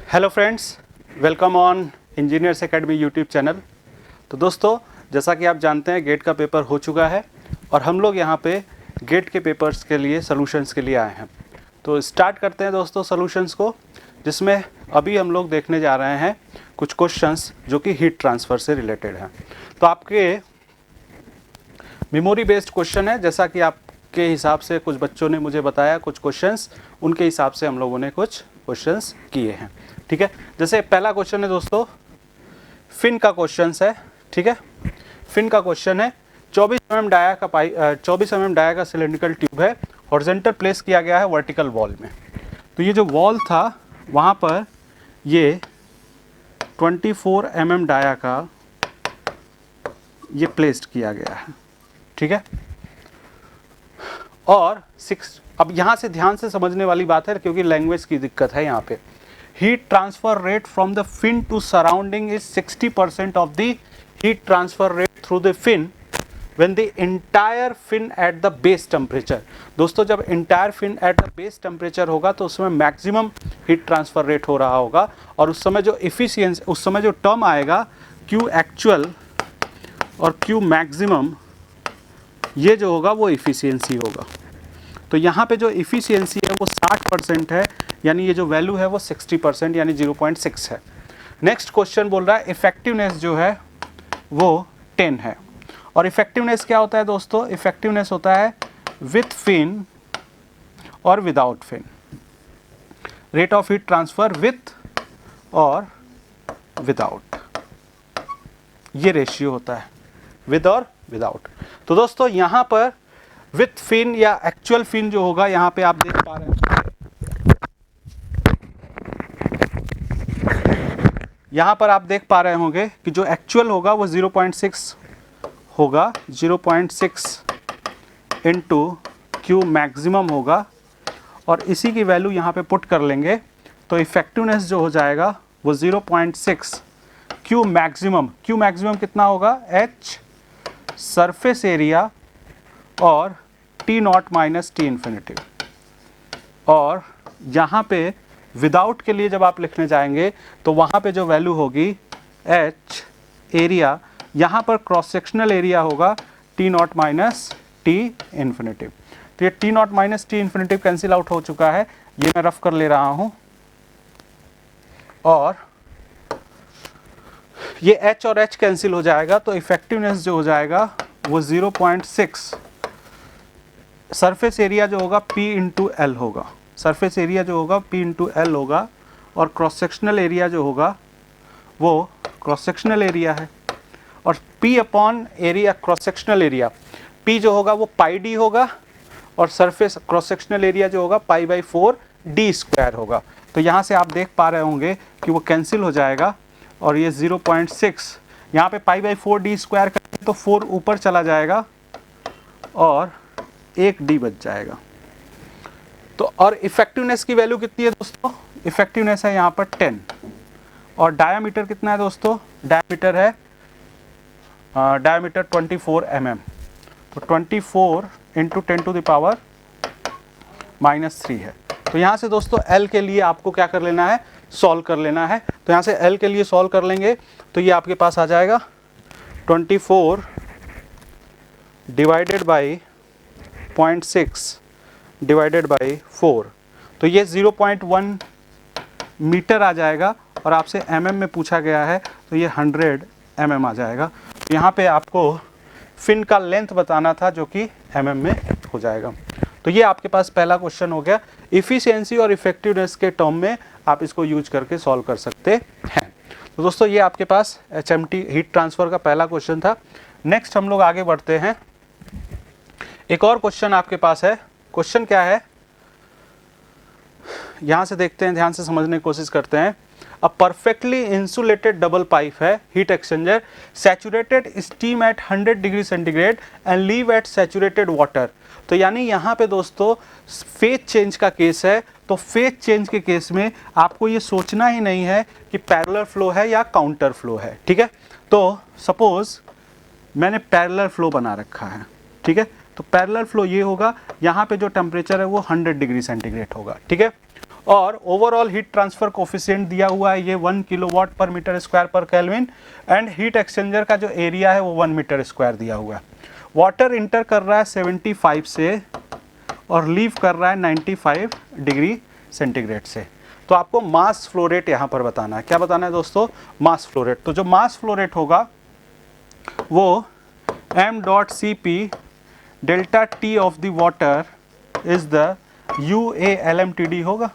Hello friends, welcome on engineers academy YouTube channel. तो दोस्तों, जैसा कि आप जानते हैं गेट का पेपर हो चुका है और हम लोग यहाँ पे गेट के पेपर्स के लिए सॉल्यूशंस के लिए आए हैं। तो स्टार्ट करते हैं दोस्तों सॉल्यूशंस को, जिसमें अभी हम लोग देखने जा रहे हैं कुछ क्वेश्चंस जो कि हीट ट्रांसफ़र से रिलेटेड हैं। तो आपके मेमोरी बेस्ड क्वेश्चन है, जैसा कि आपके हिसाब से कुछ बच्चों ने मुझे बताया कुछ क्वेश्चंस, उनके हिसाब से हम लोगों ने कुछ क्वेश्चंस किए हैं। ठीक है, जैसे पहला क्वेश्चन है दोस्तों फिन का क्वेश्चन है। ठीक है, फिन का क्वेश्चन है 24 mm डाया का सिलेंड्रिकल ट्यूब है, हॉरिजॉन्टल प्लेस किया गया है वर्टिकल वॉल में। तो ये जो वॉल था वहाँ पर ये 24 mm डाया का ये प्लेस्ड किया गया है। ठीक है, और अब यहाँ से ध्यान से समझने वाली बात है क्योंकि लैंग्वेज की दिक्कत है यहाँ पे। Heat transfer rate from the fin to surrounding is 60% of the heat transfer rate through the fin when the entire fin at the base temperature. दोस्तों, जब entire fin at the base temperature होगा तो उसमें maximum heat transfer rate हो रहा होगा, और उस समय जो इफिशियंसी, उस समय जो टर्म आएगा Q एक्चुअल और Q मैक्सिमम, ये जो होगा वो इफिशियंसी होगा। तो यहाँ पे जो इफिशियंसी है वो 60% है, यानी ये जो वैल्यू है वो 60% यानी 0.6 है। नेक्स्ट क्वेश्चन बोल रहा है इफेक्टिवनेस जो है वो 10 है। और इफेक्टिवनेस क्या होता है दोस्तों? इफेक्टिवनेस होता है विथ फिन और without fin, rate of heat transfer with और विदाउट, ये रेशियो होता है विद और विदाउट। तो दोस्तों यहाँ पर विथ फिन या एक्चुअल फिन जो होगा, यहाँ पे आप देख पा रहे हैं, यहाँ पर आप देख पा रहे होंगे कि जो एक्चुअल होगा वो 0.6 होगा, 0.6 इंटू Q मैक्सिमम होगा, और इसी की वैल्यू यहाँ पे पुट कर लेंगे तो इफेक्टिवनेस जो हो जाएगा वो 0.6 Q मैक्सिमम। Q मैक्सिमम कितना होगा? H सरफेस एरिया और T not minus T infinity. और यहाँ पे विदाउट के लिए जब आप लिखने जाएंगे तो वहाँ पे जो वैल्यू होगी H एरिया, यहाँ पर क्रॉस सेक्शनल एरिया होगा T not minus T infinity. तो ये T not minus T infinity cancel out हो चुका है, ये मैं रफ कर ले रहा हूँ, और ये H और H कैंसिल हो जाएगा तो इफेक्टिवनेस जो हो जाएगा वो 0.6, सरफेस एरिया जो होगा P इंटू एल होगा, सरफेस एरिया जो होगा P इंटू एल होगा, और क्रॉस सेक्शनल एरिया जो होगा वो क्रॉस सेक्शनल एरिया है, और P upon area cross sectional area, P जो होगा वो पाई डी होगा, और सरफेस क्रॉस सेक्शनल एरिया जो होगा पाई बाई 4 डी स्क्वायर होगा। तो यहाँ से आप देख पा रहे होंगे कि वो कैंसिल हो जाएगा, और ये 0.6 यहाँ पे पाई बाई 4 डी स्क्वायर करें तो 4 ऊपर चला जाएगा और 1 डी बच जाएगा। तो और इफेक्टिवनेस की वैल्यू कितनी है दोस्तों? इफेक्टिवनेस है यहाँ पर 10, और डायामीटर कितना है दोस्तों? डायामीटर है डायामीटर 24 mm। तो 24 इंटू 10 टू द पावर -3 है। तो यहाँ से दोस्तों L के लिए आपको क्या कर लेना है? सॉल्व कर लेना है। तो यहाँ से L के लिए सॉल्व कर लेंगे तो ये आपके पास आ जाएगा 24 डिवाइडेड बाई 0.6 डिवाइडेड बाई 4, तो ये 0.1 मीटर आ जाएगा, और आपसे mm में पूछा गया है तो ये 100 mm आ जाएगा। तो यहाँ पे आपको फिन का लेंथ बताना था जो कि mm में हो जाएगा। तो ये आपके पास पहला क्वेश्चन हो गया। इफिशियंसी और इफेक्टिवनेस के टर्म में आप इसको यूज करके सॉल्व कर सकते हैं। तो दोस्तों ये आपके पास HMT हीट ट्रांसफ़र का पहला क्वेश्चन था। नेक्स्ट हम लोग आगे बढ़ते हैं। एक और क्वेश्चन आपके पास है। क्वेश्चन क्या है यहाँ से देखते हैं, ध्यान से समझने की कोशिश करते हैं। A perfectly insulated double pipe है heat exchanger, saturated steam at 100 degree centigrade and leave at saturated water. तो यानी यहाँ पे दोस्तों फेज चेंज का केस है। तो फेज चेंज के केस में आपको ये सोचना ही नहीं है कि पैरेलल फ्लो है या काउंटर फ्लो है। ठीक है, तो सपोज मैंने पैरेलल फ्लो बना रखा है। ठीक है, तो पैरेलल फ्लो ये होगा, यहाँ पे जो टेम्परेचर है वो 100 डिग्री सेंटीग्रेड होगा। ठीक है, और ओवरऑल हीट ट्रांसफर कोफिशिएंट दिया हुआ है ये 1 kilowatt per metre square per kelvin, and heat exchanger का जो एरिया है वो 1 मीटर स्क्वायर दिया हुआ है। वाटर इंटर कर रहा है 75 से और लीव कर रहा है 95 डिग्री सेंटीग्रेड से। तो आपको मास फ्लो रेट यहाँ पर बताना है। क्या बताना है दोस्तों? Mass flow rate. तो जो मास फ्लो रेट होगा वो m.cp delta T of the water is the UA/LMTD होगा,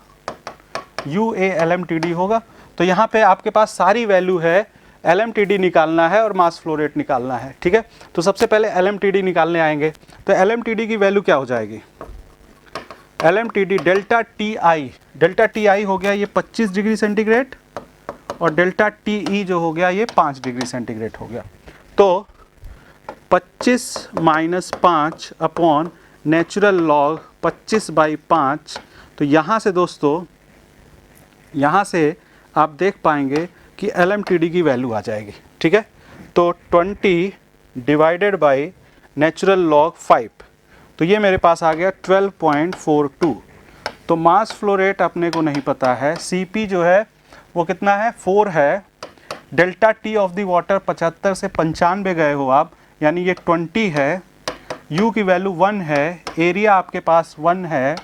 UA/LMTD होगा। तो यहाँ पे आपके पास सारी वैल्यू है, LMTD निकालना है और मास फ्लो रेट निकालना है, ठीक है। तो सबसे पहले LMTD निकालने आएंगे। तो LMTD की वैल्यू क्या हो जाएगी? LMTD डेल्टा TI हो गया ये 25 डिग्री सेंटीग्रेड, और डेल्टा TE जो हो गया ये 5 डिग्री सेंटीग्रेड हो गया। तो 25 - 5 अपॉन नेचुरल लॉग 25/5। तो यहाँ से दोस्तों, यहाँ से आप देख पाएंगे कि LMTD की वैल्यू आ जाएगी, ठीक है। तो 20 डिवाइडेड बाई नेचुरल लॉग 5, तो ये मेरे पास आ गया 12.42। तो मास फ्लो रेट अपने को नहीं पता है, CP जो है वो कितना है? 4 है। Delta T of the water 75 से 95 गए हो आप, यानी ये 20 है। U की वैल्यू 1 है, एरिया आपके पास 1 है,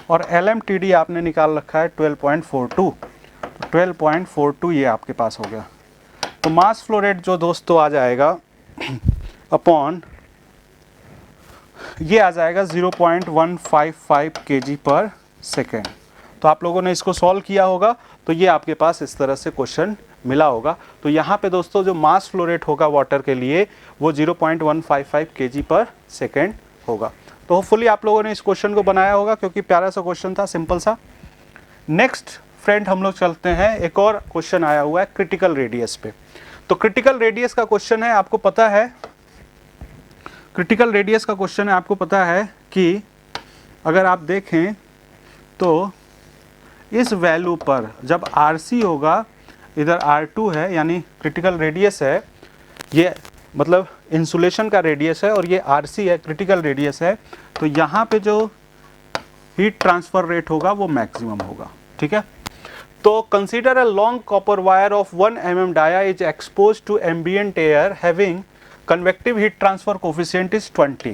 और LMTD आपने निकाल रखा है 12.42। 12.42 ये आपके पास हो गया। तो मास फ्लो रेट जो दोस्तों आ जाएगा अपॉन ये आ जाएगा 0.155 kg पर सेकेंड। तो आप लोगों ने इसको सॉल्व किया होगा, तो ये आपके पास इस तरह से क्वेश्चन मिला होगा। तो यहाँ पे दोस्तों जो मास फ्लो रेट होगा वाटर के लिए वो 0.155 kg पर सेकेंड होगा। तो होपफुली आप लोगों ने इस क्वेश्चन को बनाया होगा, क्योंकि प्यारा सा क्वेश्चन था, सिंपल सा। नेक्स्ट फ्रेंड हम लोग चलते हैं, एक और क्वेश्चन आया हुआ है क्रिटिकल रेडियस पे। तो क्रिटिकल रेडियस का क्वेश्चन है, आपको पता है क्रिटिकल रेडियस का क्वेश्चन है, आपको पता है कि अगर आप देखें तो इस वैल्यू पर जब RC होगा, इधर R2 है यानी क्रिटिकल रेडियस है, ये मतलब इंसुलेशन का रेडियस है, और ये RC है क्रिटिकल रेडियस है। तो यहाँ पे जो हीट ट्रांसफर रेट होगा वो मैक्सिमम होगा, ठीक है। तो consider a long copper wire of 1 mm dia is expose to ambient air having convective heat transfer coefficient is 20.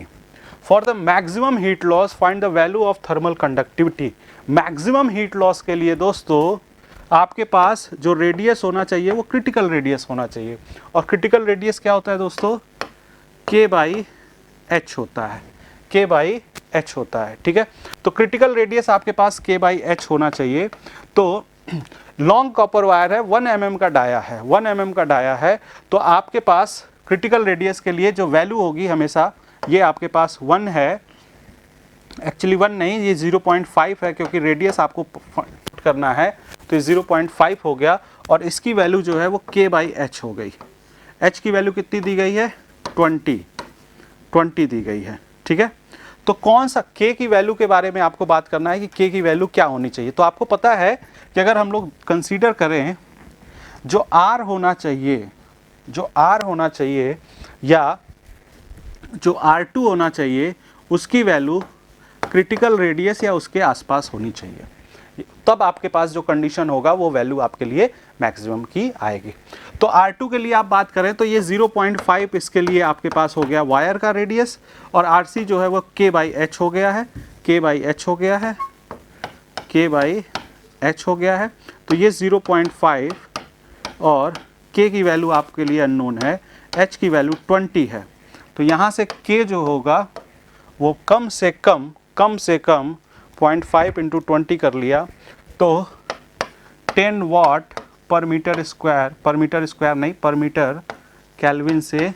For the maximum heat loss find the value of thermal conductivity. Maximum heat loss के लिए दोस्तों आपके पास जो radius होना चाहिए वो critical radius होना चाहिए, और क्रिटिकल रेडियस क्या होता है दोस्तों? K/H होता है, K/H होता है, ठीक है। तो क्रिटिकल रेडियस आपके पास K/H होना चाहिए। तो लॉन्ग कॉपर वायर है, 1 mm का डाया है, 1 mm का डाया है, तो आपके पास क्रिटिकल रेडियस के लिए जो वैल्यू होगी हमेशा, ये आपके पास 1 है, एक्चुअली 1 नहीं, ये 0.5 है, क्योंकि रेडियस आपको पुट करना है, तो ये 0.5 हो गया, और इसकी वैल्यू जो है वो K/H हो गई। H की वैल्यू कितनी दी गई है? 20 दी गई है, ठीक है। तो कौन सा K की वैल्यू के बारे में आपको बात करना है कि K की वैल्यू क्या होनी चाहिए। तो आपको पता है कि अगर हम लोग कंसीडर करें जो R होना चाहिए या जो R2 होना चाहिए, उसकी वैल्यू क्रिटिकल रेडियस या उसके आसपास होनी चाहिए, तब आपके पास जो कंडीशन होगा वो वैल्यू आपके लिए मैक्सिमम की आएगी। तो R2 के लिए आप बात करें तो ये 0.5 इसके लिए आपके पास हो गया वायर का रेडियस, और RC जो है वो K/H हो गया है, K/H हो गया है, K/H हो गया है। तो ये 0.5, और K की वैल्यू आपके लिए अननोन है, H की वैल्यू 20 है। तो यहाँ से K जो होगा वो कम से कम 0.5 × 20 कर लिया, तो 10 वाट पर मीटर केल्विन से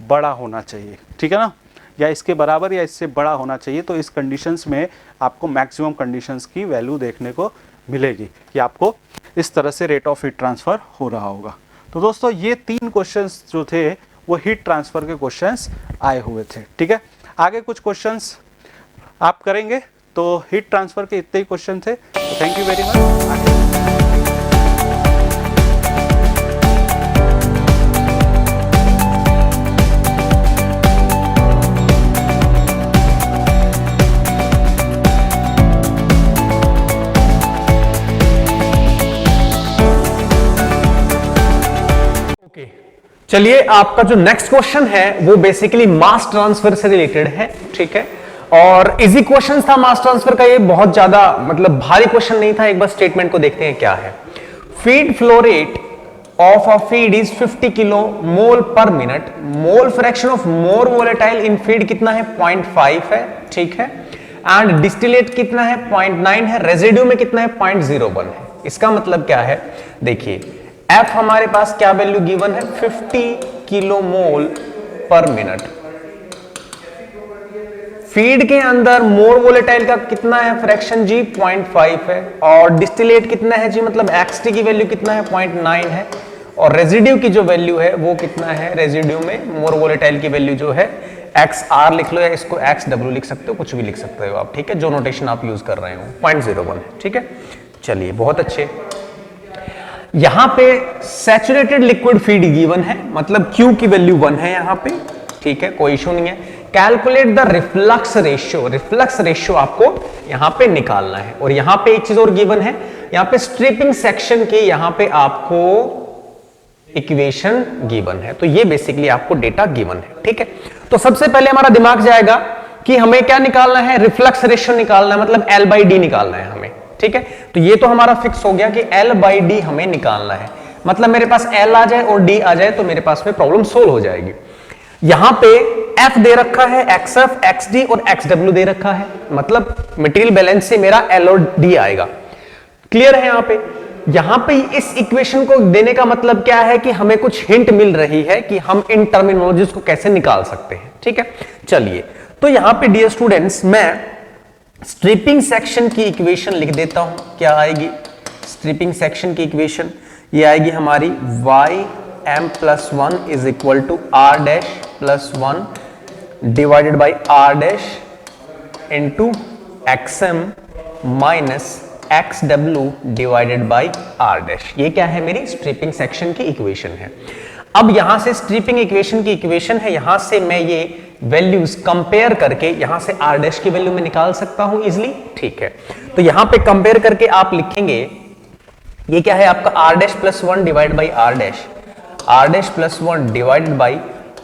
बड़ा होना चाहिए, ठीक है ना, या इसके बराबर या इससे बड़ा होना चाहिए। तो इस कंडीशंस में आपको मैक्सिमम कंडीशंस की वैल्यू देखने को मिलेगी कि आपको इस तरह से रेट ऑफ हीट ट्रांसफ़र हो रहा होगा। तो दोस्तों ये 3 क्वेश्चंस जो थे वो हीट ट्रांसफ़र के क्वेश्चंस आए हुए थे, ठीक है। आगे कुछ क्वेश्चंस आप करेंगे, तो हीट ट्रांसफ़र के इतने ही क्वेश्चन थे। तो थैंक यू वेरी मच। चलिए आपका जो नेक्स्ट क्वेश्चन है वो बेसिकली मास ट्रांसफर से रिलेटेड है, ठीक है, और इजी क्वेश्चन था मास ट्रांसफर का, ये बहुत ज्यादा मतलब भारी क्वेश्चन नहीं था। एक बार स्टेटमेंट को देखते हैं क्या है। Feed flow rate of a feed is 50 kilo mole पर minute, mole fraction of more volatile in feed कितना है 0.5 है, ठीक है, एंड डिस्टिलेट कितना है 0.9 है, रेजिड्यू में कितना है 0.01 है। इसका मतलब क्या है, देखिए F हमारे पास क्या वैल्यू गिवन है 50 किलो मोल पर मिनट, फीड के अंदर मोर वोलेटाइल का कितना है फ्रैक्शन जी 0.5 है, और डिस्टिलेट कितना है जी मतलब XT की वैल्यू कितना है 0.9 है, और रेजिड्यू की जो वैल्यू है वो कितना है, रेजिड्यू में मोर वोलेटाइल की वैल्यू जो है XR लिख लो या इसको XW लिख सकते हो, कुछ भी लिख सकते हो आप, ठीक है, जो नोटेशन आप यूज कर रहे हो 0.01 है, ठीक है। चलिए बहुत अच्छे, यहां पे सैचुरेटेड लिक्विड फीड गिवन है, मतलब Q की वैल्यू 1 है यहां पे, ठीक है, कोई इशू नहीं है। Calculate the reflux ratio, reflux ratio आपको यहां पे निकालना है। और यहां पे एक चीज और गिवन है, यहां पे स्ट्रिपिंग सेक्शन की यहां पे आपको इक्वेशन गिवन है, तो ये बेसिकली आपको डेटा गिवन है, ठीक है। तो सबसे पहले हमारा दिमाग जाएगा कि हमें क्या निकालना है, रिफ्लक्स रेशियो निकालना है, मतलब L/D निकालना है हमें, ठीक है। तो ये तो हमारा फिक्स हो गया कि L/D हमें निकालना है, मतलब मेरे पास L आ जाए और D आ जाए तो मेरे पास में प्रॉब्लम सोल्व हो जाएगी। यहां पे F दे रखा है, XF, XD और XW दे रखा है, मतलब मटेरियल बैलेंस से मेरा L और D आएगा। क्लियर है यहां पे इस इक्वेशन को देने का मतलब क्या है कि हमें कुछ हिंट मिल रही है कि हम इन टर्मिनोलॉजीज को कैसे निकाल सकते हैं, ठीक है। चलिए तो यहां पे डियर स्टूडेंट्स मैं स्ट्रिपिंग सेक्शन की इक्वेशन लिख देता हूं, क्या आएगी स्ट्रिपिंग सेक्शन की इक्वेशन, ये आएगी हमारी Ym+1 is equal to R'+1 divided by R' into XM minus XW divided by R'। ये क्या है, मेरी स्ट्रिपिंग सेक्शन की इक्वेशन है। अब यहां से स्ट्रिपिंग इक्वेशन की इक्वेशन है, यहां से मैं ये वैल्यूज कंपेयर करके यहां से R' की वैल्यू में निकाल सकता हूं इजिली, ठीक है। तो यहां पे कंपेयर करके आप लिखेंगे, ये क्या है आपका R'+1 divide by R'+1 divided by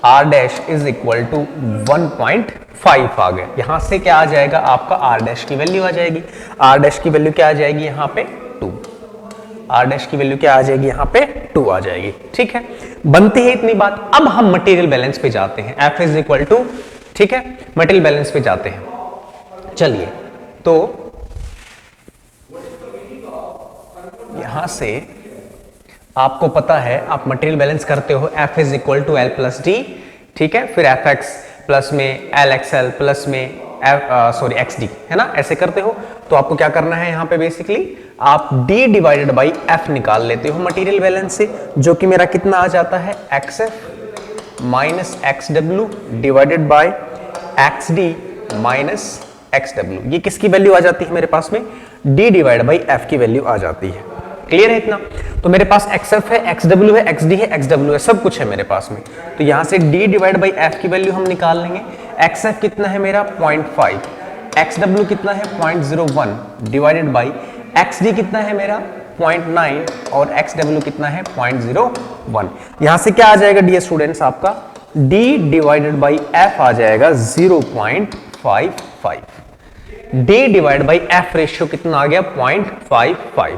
R' is equal to 1.5 आ गया। यहां से क्या आ जाएगा आपका R' की वैल्यू आ जाएगी, R' की वैल्यू क्या आ जाएगी यहां पे 2, R' की वैल्यू क्या आ जाएगी यहां पे 2 आ जाएगी, ठीक है। बनती है इतनी बात। अब हम मटेरियल बैलेंस पे जाते हैं, F इज इक्वल टू, ठीक है, मटेरियल बैलेंस पे जाते हैं। चलिए तो यहां से आपको पता है आप मटेरियल बैलेंस करते हो, F is equal to L+D, ठीक है, फिर Fx प्लस में LXL प्लस में XD, है ना, ऐसे करते हो। तो आपको क्या करना है यहाँ पे बेसिकली आप D डिवाइडेड बाई F निकाल लेते हो मटेरियल बैलेंस से, जो कि मेरा कितना आ जाता है XF minus XW divided by XD minus XW। ये किसकी वैल्यू आ जाती है मेरे पास में, D डिवाइड बाई F की वैल्यू आ जाती है। क्लियर है इतना। तो मेरे पास XF है, XW है, XD है, XW है, सब कुछ है मेरे पास में। तो यहां से D डिवाइड बाई F की वैल्यू हम निकाल लेंगे। XF कितना है मेरा 0.5, XW कितना है 0.01 डिवाइडेड बाई XD कितना है मेरा 0.9 और XW कितना है 0.01। यहां से क्या आ जाएगा डियर स्टूडेंट्स आपका D डिवाइडेड बाई F आ जाएगा 0.55। D divide by F ratio कितना आ गया 0.55।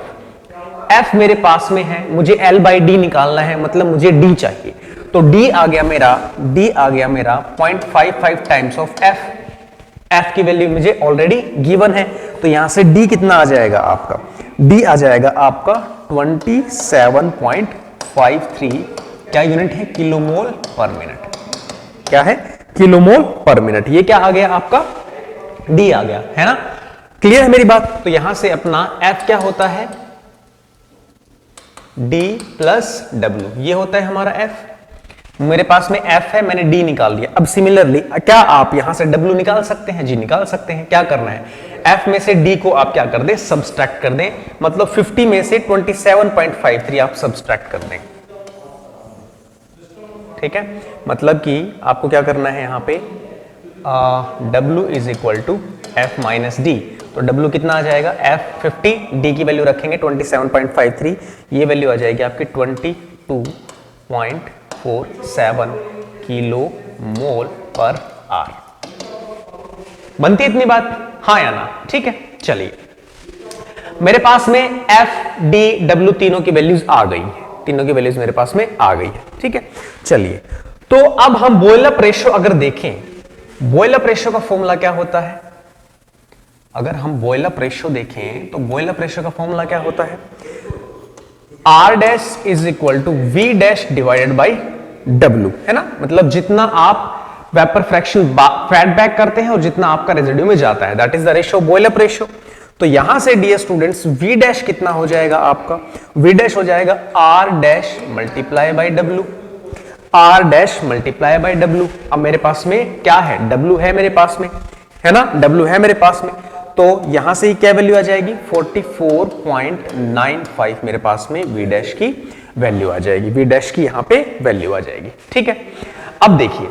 F मेरे पास में है, मुझे L/D निकालना है, मतलब मुझे D चाहिए। तो D आ गया मेरा 0.55 टाइम्स ऑफ F। F की वैल्यू मुझे ऑलरेडी गिवन है, तो यहां से D कितना आ जाएगा आपका, D आ जाएगा आपका 27.53, क्या यूनिट है, किलोमोल पर मिनट। क्या है, किलोमोल पर मिनट। ये क्या आ गया आपका D आ गया, है ना। क्लियर है मेरी बात। तो यहां से अपना F क्या होता है D प्लस W, ये होता है हमारा F। मेरे पास में F है, मैंने D निकाल दिया। अब सिमिलरली क्या आप यहां से W निकाल सकते हैं, जी निकाल सकते हैं। क्या करना है, F में से D को आप क्या कर दें, सब्सट्रैक्ट कर दें, मतलब 50 में से 27.53 आप सब्सट्रैक्ट कर दें, ठीक है। मतलब कि आपको क्या करना है यहां पे W is equal to F minus D। तो W कितना आ जाएगा F50, D की वैल्यू रखेंगे 27.53, ये वैल्यू आ जाएगी आपकी 22.5 0.47 किलो मोल पर आर। बनती है इतनी बात, हाँ या ना? ठीक है, चलिए मेरे पास में एफ डी डब्ल्यू तीनों की वैल्यूज आ गई है, तीनों की वैल्यूज मेरे पास में आ गई है। ठीक है, चलिए तो अब हम बॉयल अप रेशियो अगर देखें, बॉयल अप रेशियो का फॉर्मूला क्या होता है? अगर हम बॉयल अप रेशियो देखें तो बॉयल अप रेशियो का फॉर्मूला क्या होता है? R dash is equal to V dash divided by W, है ना? मतलब जितना आप वेपर फ्रैक्शन फैट बैक करते हैं और जितना आपका रेजिड्यू में जाता है, that is the ratio, boil up ratio. तो यहां से डियर स्टूडेंट्स वी डैश कितना हो जाएगा आपका? वी डैश हो जाएगा R dash multiply by W, R dash multiply by W. अब मेरे पास में क्या है? डब्ल्यू है मेरे पास में, है ना? डब्ल्यू है मेरे पास में, तो यहां से क्या वैल्यू आ जाएगी? 44.95 मेरे पास में वी डैश की वैल्यू आ जाएगी, वी डैश की यहां पे वैल्यू आ जाएगी। ठीक है, अब देखिए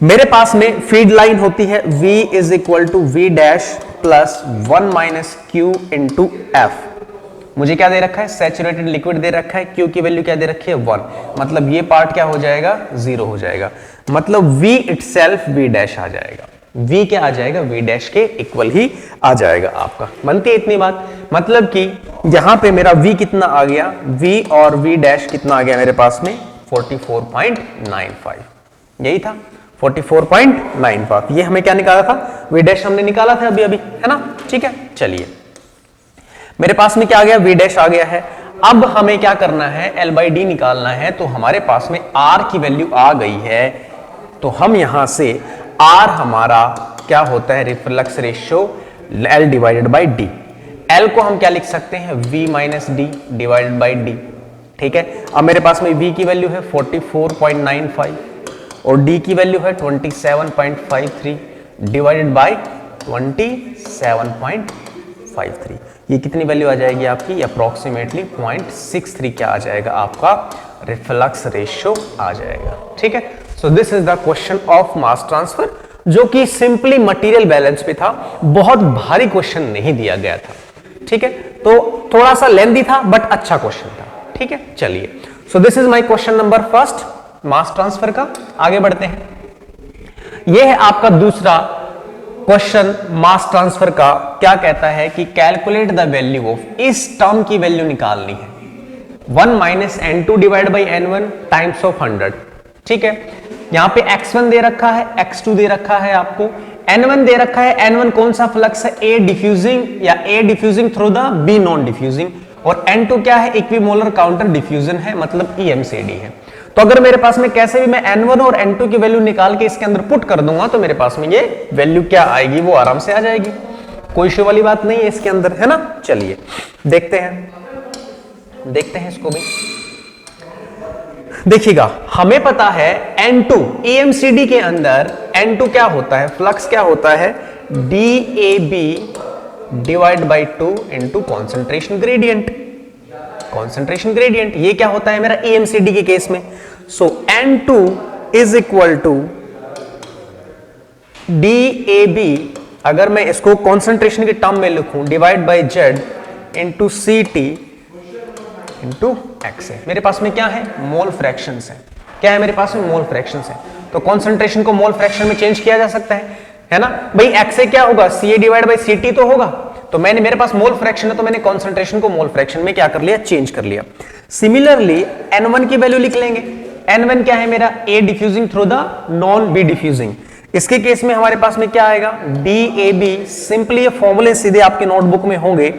मेरे पास में फीड लाइन होती है v is equal to V dash plus 1 minus Q into F. मुझे क्या दे रखा है? सैचुरेटेड लिक्विड दे रखा है, क्यू की वैल्यू क्या दे रखी है? 1। मतलब ये पार्ट क्या हो जाएगा? 0 हो जाएगा। मतलब v इटसेल्फ v डैश आ जाएगा, v क्या आ जाएगा? v डैश के इक्वल ही आ जाएगा आपका। बनती है इतनी बात? मतलब कि यहां पे मेरा v कितना आ गया? v और v डैश कितना आ गया मेरे पास में? 44.95, यही था 44.95। ये हमें क्या निकाला था? वी डैश हमने निकाला था अभी अभी, है ना? ठीक है, चलिए मेरे पास में क्या आ गया? वी डैश आ गया है। अब हमें क्या करना है? एल बाई डी निकालना है। तो हमारे पास में आर की वैल्यू आ गई है, तो हम यहां से आर हमारा क्या होता है? Reflux ratio L divided by D. L को हम क्या लिख सकते हैं? V minus D divided by D. ठीक है, अब मेरे पास में वी की वैल्यू है 44.95 और डी की वैल्यू है 27.53 डिवाइडेड बाय 27.53। ये कितनी वैल्यू आ जाएगी आपकी? अप्रोक्सीमेटली 0.63 क्या आ जाएगा आपका? रिफ्लक्स रेशियो आ जाएगा। ठीक है, so this is the question of mass transfer, जो कि सिंपली मटेरियल बैलेंस पे था, बहुत भारी क्वेश्चन नहीं दिया गया था। ठीक है, तो थोड़ा सा लेंथी था बट अच्छा क्वेश्चन था। ठीक है, चलिए so this is my question number first mass transfer का। आगे बढ़ते हैं, यह है आपका दूसरा क्वेश्चन मास ट्रांसफर का। क्या कहता है कि कैलकुलेट द वैल्यू ऑफ, इस टर्म की वैल्यू निकालनी है 1 minus n2 divide by n1 times of 100। ठीक है, यहां पे x1 दे रखा है, x2 दे रखा है, आपको n1 दे रखा है। n1 कौन सा फ्लक्स है? a डिफ्यूजिंग या a diffusing through the b non diffusing, और n2 क्या है? इक्विमोलर काउंटर डिफ्यूजन है, मतलब EMCD है। तो अगर मेरे पास में कैसे भी मैं n1 और n2 की वैल्यू निकाल के इसके अंदर पुट कर दूंगा तो मेरे पास में ये वैल्यू क्या आएगी? वो आराम से आ जाएगी, कोई इश्यू वाली बात नहीं है इसके अंदर, है ना? चलिए देखते हैं इसको भी। देखिएगा, हमें पता है n2 EMCD के अंदर n2 क्या होता है? फ्लक्स क्या होता है? DAB divide by 2 into concentration gradient. Concentration gradient ये क्या होता है मेरा EMCD के केस में? So N2 is equal to DAB, अगर मैं इसको कॉन्सेंट्रेशन के टर्म में लिखूं, divide by Z into CT into x है। मेरे पास में क्या है? मोल फ्रैक्शंस है। क्या है मेरे पास में? मोल फ्रैक्शंस है। तो कॉन्सेंट्रेशन को मोल फ्रैक्शन में चेंज किया जा सकता है ना भाई? एक्स से क्या होगा? CA डिवाइड बाई CT तो होगा। तो मैंने, मेरे पास मोल फ्रैक्शन है तो मैंने कॉन्सेंट्रेशन को मोल फ्रैक्शन में क्या कर लिया? चेंज कर लिया। सिमिलरली N1 की वैल्यू लिख लेंगे। N1 क्या है मेरा? A diffusing through the non B diffusing. इसके केस में हमारे पास में क्या आएगा? DAB, सिंपली ये फॉर्मूले सीधे आपके नोटबुक में होंगे,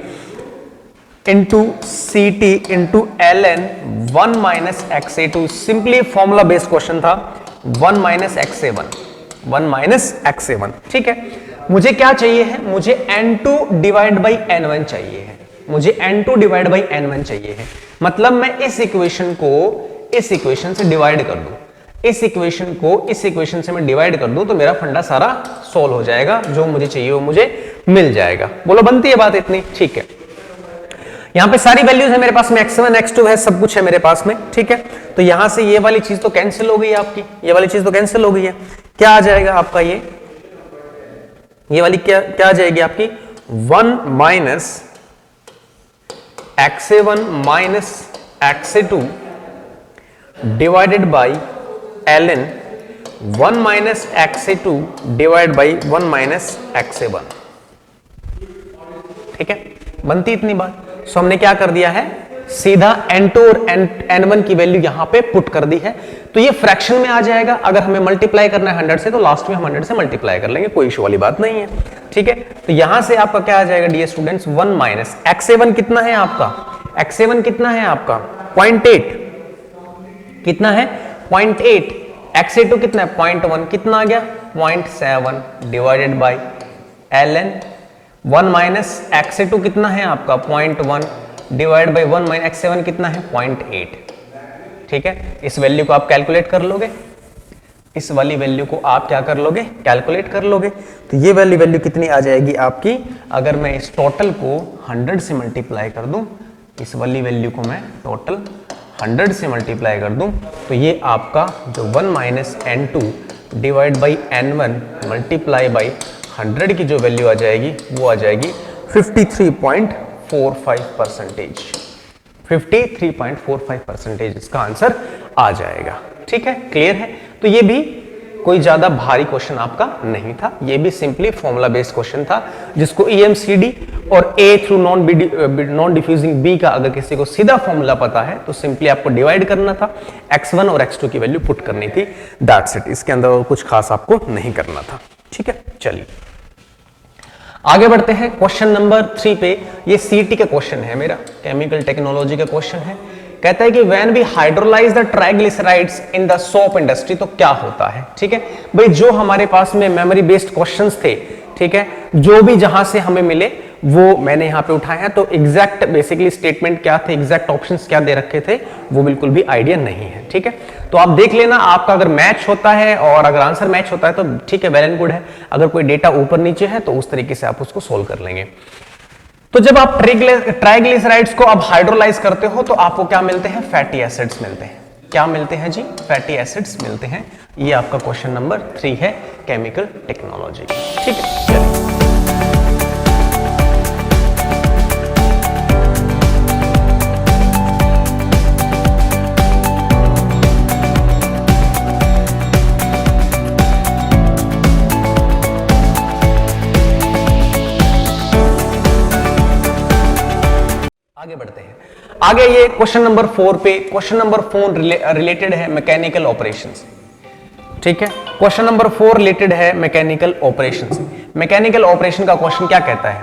into CT into LN 1 minus XA2। Simply formula based question था, 1 माइनस XA1, 1 माइनस XA1। ठीक है, मुझे क्या चाहिए है? मुझे N2 डिवाइड बाई N1 चाहिए है, मुझे N2 डिवाइड बाई N1 चाहिए है। मतलब मैं इस इक्वेशन को इस इक्वेशन से डिवाइड कर दूं, इस इक्वेशन को इस इक्वेशन से मैं डिवाइड कर दूं तो मेरा फंडा सारा सोल्व हो जाएगा, जो मुझे चाहिए वो मुझे मिल जाएगा। बोलो, बनती है बात इतनी? ठीक है, यहां पे सारी वैल्यूज है मेरे पास में, x1 x2 है, सब कुछ है मेरे पास में। ठीक है, तो यहां से ये वाली चीज तो कैंसिल हो गई है आपकी, ये वाली चीज तो कैंसिल हो गई है। क्या आ जाएगा आपका? ये वाली क्या आ जाएगी आपकी? 1 minus XA1 minus XA2 divided by ln 1 minus XA2 divide by 1 minus XA1। ठीक है, बनती इतनी बात। सो हमने क्या कर दिया है, सीधा n2 और n1 की वैल्यू यहां पे पुट कर दी है, तो ये फ्रैक्शन में आ जाएगा। अगर हमें मल्टीप्लाई करना है 100 से तो लास्ट में हम 100 से मल्टीप्लाई कर लेंगे, कोई इशू वाली बात नहीं है। ठीक है, तो यहां से आपका क्या आ जाएगा डियर स्टूडेंट्स, 1 माइनस XA1 कितना है आपका, XA1 कितना है आपका 0.8, कितना है 0.8, XA2 कितना है 0.1, कितना आ गया 0.7 divided by ln 1 minus XA2 कितना है आपका 0.1 डिवाइड बाई 1 माइनस XA1 कितना है 0.8। ठीक है, इस वैल्यू को आप कैलकुलेट कर लोगे, इस वाली वैल्यू को आप क्या कर लोगे, कैलकुलेट कर लोगे। तो ये वाली वैल्यू कितनी आ जाएगी आपकी, अगर मैं इस टोटल को 100 से मल्टीप्लाई कर दूं, इस वाली वैल्यू को मैं टोटल 100 से मल्टीप्लाई कर दूं, तो ये आपका जो 1 minus n2 divide by n1 multiply by 100 की जो वैल्यू आ जाएगी वो आ जाएगी 53.45%। 53.45% इसका आंसर आ जाएगा। ठीक है, क्लियर है। तो ये भी कोई ज्यादा भारी क्वेश्चन आपका नहीं था, ये भी सिंपली फॉर्मूला बेस्ड क्वेश्चन था, जिसको EMCD और A through non diffusing B का अगर किसी को सीधा फॉर्मूला पता है तो सिंपली आपको डिवाइड करना था, x1 और x2 की वैल्यू पुट करनी थी, दैट्स इट। इसके अंदर कुछ खास आपको नहीं करना था। ठीक है, चलिए आगे बढ़ते हैं क्वेश्चन नंबर 3 पे। ये CT का क्वेश्चन है, मेरा केमिकल टेक्नोलॉजी का क्वेश्चन है। कहता है कि when we hydrolyse the triglycerides in the soap industry, तो क्या होता है। ठीक है भाई, जो हमारे पास में मेमोरी बेस्ड क्वेश्चंस थे, ठीक है, जो भी जहां से हमें मिले वो मैंने यहां पे उठाए हैं। तो एग्जैक्ट बेसिकली स्टेटमेंट क्या थे, एग्जैक्ट ऑप्शंस क्या दे रखे थे, वो बिल्कुल भी आइडिया नहीं है। ठीक है, तो आप देख लेना, आपका अगर मैच होता है और अगर आंसर मैच होता है तो ठीक है, वेल एंड गुड है। अगर कोई डेटा ऊपर नीचे है तो उस तरीके से आप उसको सोल्व कर लेंगे। तो जब आप ट्राइग्लिसराइड्स को आप हाइड्रोलाइज करते हो तो आपको क्या मिलते हैं, फैटी एसिड्स मिलते हैं। क्या मिलते हैं जी, फैटी एसिड्स मिलते हैं। ये आपका क्वेश्चन नंबर 3 है केमिकल टेक्नोलॉजी। ठीक है, चलिए आगे बढ़ते हैं। आगे ये क्वेश्चन नंबर 4 पे, क्वेश्चन नंबर 4 रिलेटेड है मैकेनिकल ऑपरेशंस। ठीक है, क्वेश्चन नंबर 4 रिलेटेड है मैकेनिकल ऑपरेशंस। मैकेनिकल ऑपरेशन का क्वेश्चन क्या कहता है,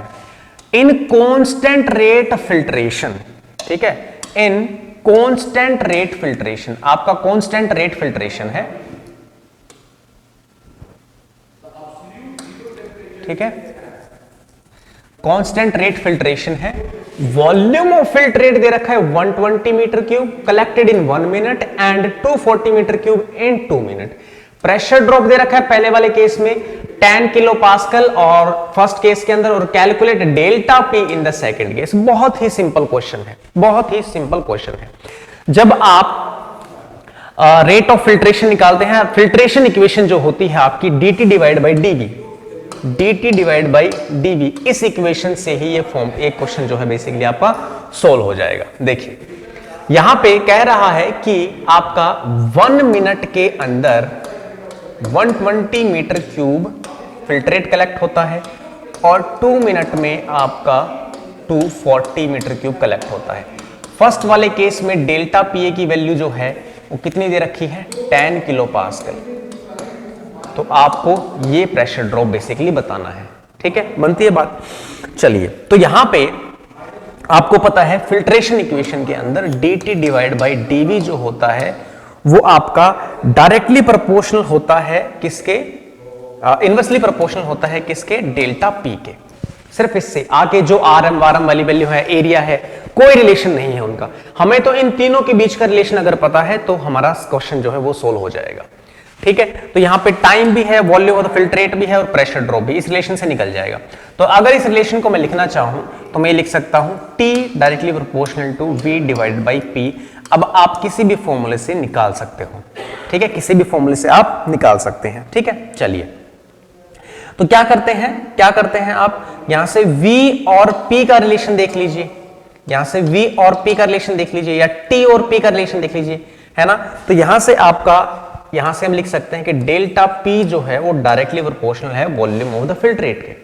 इन कांस्टेंट रेट फिल्ट्रेशन। ठीक है, इन कांस्टेंट रेट फिल्ट्रेशन, आपका कांस्टेंट रेट फिल्ट्रेशन है। ठीक है, कांस्टेंट रेट फिल्ट्रेशन है। वॉल्यूम ऑफ फिल्ट्रेट दे रखा है 120 metre cube, collected in 1 minute and 240 metre cube in 2 minute. Pressure drop दे रखा है पहले वाले केस में 10 किलो पास्कल और फर्स्ट केस के अंदर, और calculate delta P in the second case. बहुत ही सिंपल क्वेश्चन है, बहुत ही सिंपल क्वेश्चन है। जब आप रेट ऑफ फिल्ट्रेशन निकालते हैं, फिल्ट्रेशन इक्वेशन जो होती है आपकी dt divide by dv, dt divide by dv, इस इक्वेशन से ही ये फॉर्म एक क्वेश्चन जो है बेसिकली आपका सोल्व हो जाएगा। देखिए यहां पे कह रहा है कि आपका 1 मिनट के अंदर 120 मीटर क्यूब फिल्ट्रेट कलेक्ट होता है और 2 मिनट में आपका 240 मीटर क्यूब कलेक्ट होता है। फर्स्ट वाले केस में डेल्टा पीए की वैल्यू जो है वो कितनी दे रखी है, 10 किलो पास्कल। तो आपको ये प्रेशर ड्रॉप बेसिकली बताना है। ठीक है, बनती है बात। चलिए, तो यहां पे आपको पता है फिल्ट्रेशन इक्वेशन के अंदर dt डिवाइड बाई dv जो होता है वो आपका डायरेक्टली प्रोपोर्शनल होता है किसके, इनवर्सली प्रोपोर्शनल होता है किसके, डेल्टा पी के। सिर्फ इससे आगे जो आरएम वारम वाली वैल्यू है, एरिया है, कोई रिलेशन नहीं है उनका। हमें तो इन तीनों के बीच का रिलेशन अगर पता है तो हमारा क्वेश्चन जो है वो सोल्व हो जाएगा। ठीक है, तो यहां पे टाइम भी है, वॉल्यूम ऑफ द फिल्ट्रेट भी है और प्रेशर ड्रॉप भी, इस रिलेशन से निकल जाएगा। तो अगर इस रिलेशन को मैं लिखना चाहूं तो मैं लिख सकता हूं T directly proportional to V divided by P। अब आप किसी भी फॉर्मूले से निकाल सकते हो। ठीक है, किसी भी फॉर्मूले से आप निकाल सकते हैं। ठीक है, चलिए तो क्या करते हैं आप यहां से V और P का रिलेशन देख लीजिए, यहां से V और P का रिलेशन देख लीजिए या T और P का रिलेशन देख लीजिए। है ना। तो यहां से आपका, यहां से हम लिख सकते हैं कि डेल्टा पी जो है वो डायरेक्टली प्रोपोर्शनल है वॉल्यूम ऑफ द फिल्ट्रेट के,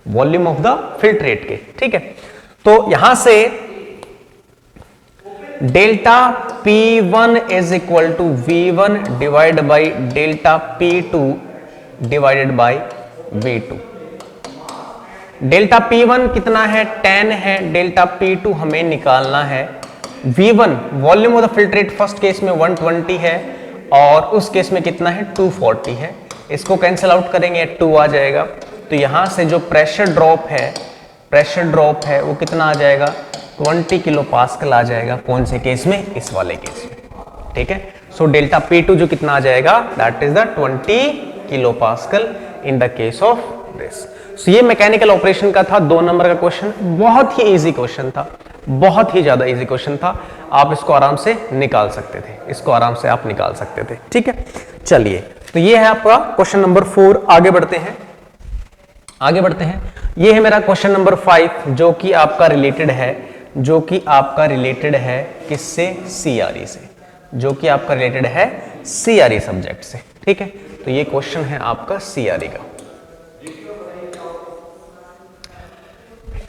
वॉल्यूम ऑफ द फिल्ट्रेट के, ठीक है। तो यहां से delta P1 is equal to V1 divide by delta P2 divided by V2। Delta P1 कितना है, 10 है, डेल्टा P2 हमें निकालना है। V1 volume of the filtrate first case में 120 है और उस केस में कितना है, 240 है। इसको कैंसिल आउट करेंगे, 2 आ जाएगा। तो यहां से जो प्रेशर ड्रॉप है वो कितना आ जाएगा, 20 किलो पास्कल आ जाएगा। कौन से केस में, इस वाले केस में, ठीक है। सो डेल्टा P2 जो कितना आ जाएगा, that is the 20 kilo pascal in the case of this. So ये मैकेनिकल ऑपरेशन का था 2 नंबर का क्वेश्चन। बहुत ही इजी क्वेश्चन था, बहुत ही ज्यादा इजी क्वेश्चन था। आप इसको आराम से निकाल सकते थे, इसको आराम से आप निकाल सकते थे, ठीक है। चलिए, तो ये है आपका क्वेश्चन नंबर 4। आगे बढ़ते हैं, आगे बढ़ते हैं। ये है मेरा क्वेश्चन नंबर 5 जो कि आपका रिलेटेड है, जो कि आपका रिलेटेड है किससे, CRE से, जो कि आपका रिलेटेड है CRE सब्जेक्ट से, ठीक है। तो ये क्वेश्चन है आपका CRE का।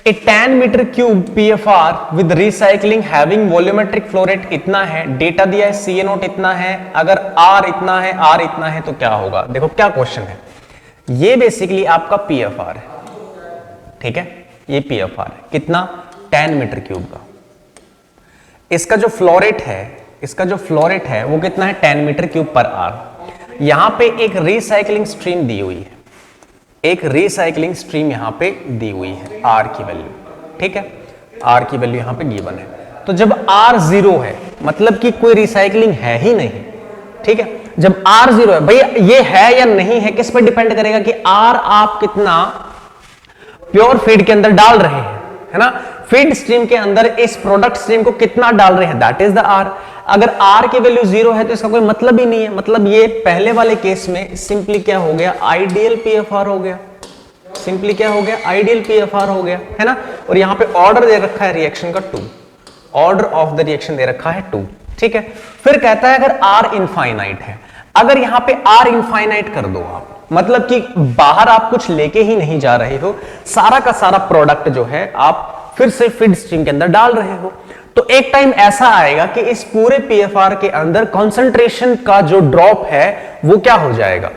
A 10 metre cube PFR with recycling having volumetric flow rate इतना है, डेटा दिया है CA0 इतना है, अगर R इतना है, R इतना है तो क्या होगा। देखो क्या क्वेश्चन है, ये बेसिकली आपका PFR है, ठीक है। ये PFR है कितना, 10 मीटर क्यूब का। इसका जो फ्लो रेट है, इसका जो फ्लो रेट है वो कितना है, 10 मीटर क्यूब पर आवर। यहां पे एक रिसाइकलिंग स्ट्रीम दी हुई है, एक रिसाइकलिंग स्ट्रीम यहां पे दी हुई है, R की वैल्यू, ठीक है। R की वैल्यू यहां पे गिवन है। तो जब R 0 है मतलब कि कोई रिसाइकलिंग है ही नहीं, ठीक है। जब R 0 है, भैया ये है या नहीं है किस पर डिपेंड करेगा कि R आप कितना प्योर फीड के अंदर डाल रहे हैं, है ना। फीड स्ट्रीम के अंदर इस प्रोडक्ट स्ट्रीम को कितना डाल रहे हैं, दैट इज द R। अगर R की वैल्यू 0 है तो इसका कोई मतलब ही नहीं है। मतलब ये पहले वाले केस में सिंपली क्या हो गया, आइडियल PFR हो गया, सिंपली क्या हो गया, आइडियल PFR हो गया, है ना। और यहां पे ऑर्डर दे रखा है रिएक्शन का 2, ऑर्डर ऑफ द रिएक्शन दे रखा है 2, ठीक है। फिर कहता है अगर R इनफाइनाइट है, अगर यहां पे R इनफाइनाइट कर दो आप, मतलब कि बाहर आप कुछ लेके ही नहीं जा रहे हो, सारा का सारा प्रोडक्ट जो है आप फिर से फीड स्ट्रीम के अंदर डाल रहे हो, तो एक टाइम ऐसा आएगा कि इस पूरे PFR के अंदर कंसंट्रेशन का जो ड्रॉप है वो क्या हो जाएगा,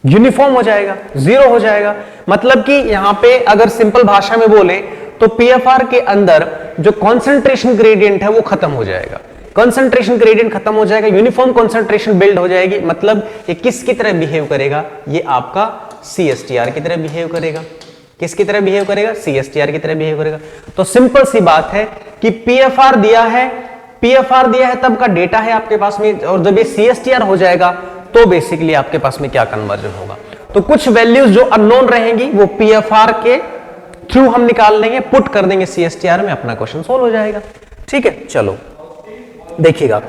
यूनिफॉर्म हो जाएगा, 0 हो जाएगा। मतलब कि यहां पे अगर सिंपल भाषा में बोले तो PFR के अंदर जो कंसंट्रेशन ग्रेडियंट है वो खत्म हो जाएगा, कंसंट्रेशन ग्रेडियंट खत्म हो जाएगा, यूनिफॉर्म कंसंट्रेशन बिल्ड हो जाएगी। मतलब ये किसकी तरह बिहेव करेगा, ये आपका CSTR की तरह बिहेव करेगा। किसकी तरह बिहेव करेगा, CSTR की तरह बिहेव करेगा। तो सिंपल सी बात है कि PFR दिया है, PFR दिया है तब का डेटा है आपके पास में, और जब ये CSTR हो जाएगा तो बेसिकली आपके पास में क्या कन्वर्जन होगा। तो कुछ वैल्यूज जो अननोन रहेंगी वो PFR के थ्रू हम निकाल लेंगे, पुट कर देंगे CSTR में, अपना क्वेश्चन सोल्व हो जाएगा, ठीक है। चलो देखिएगा,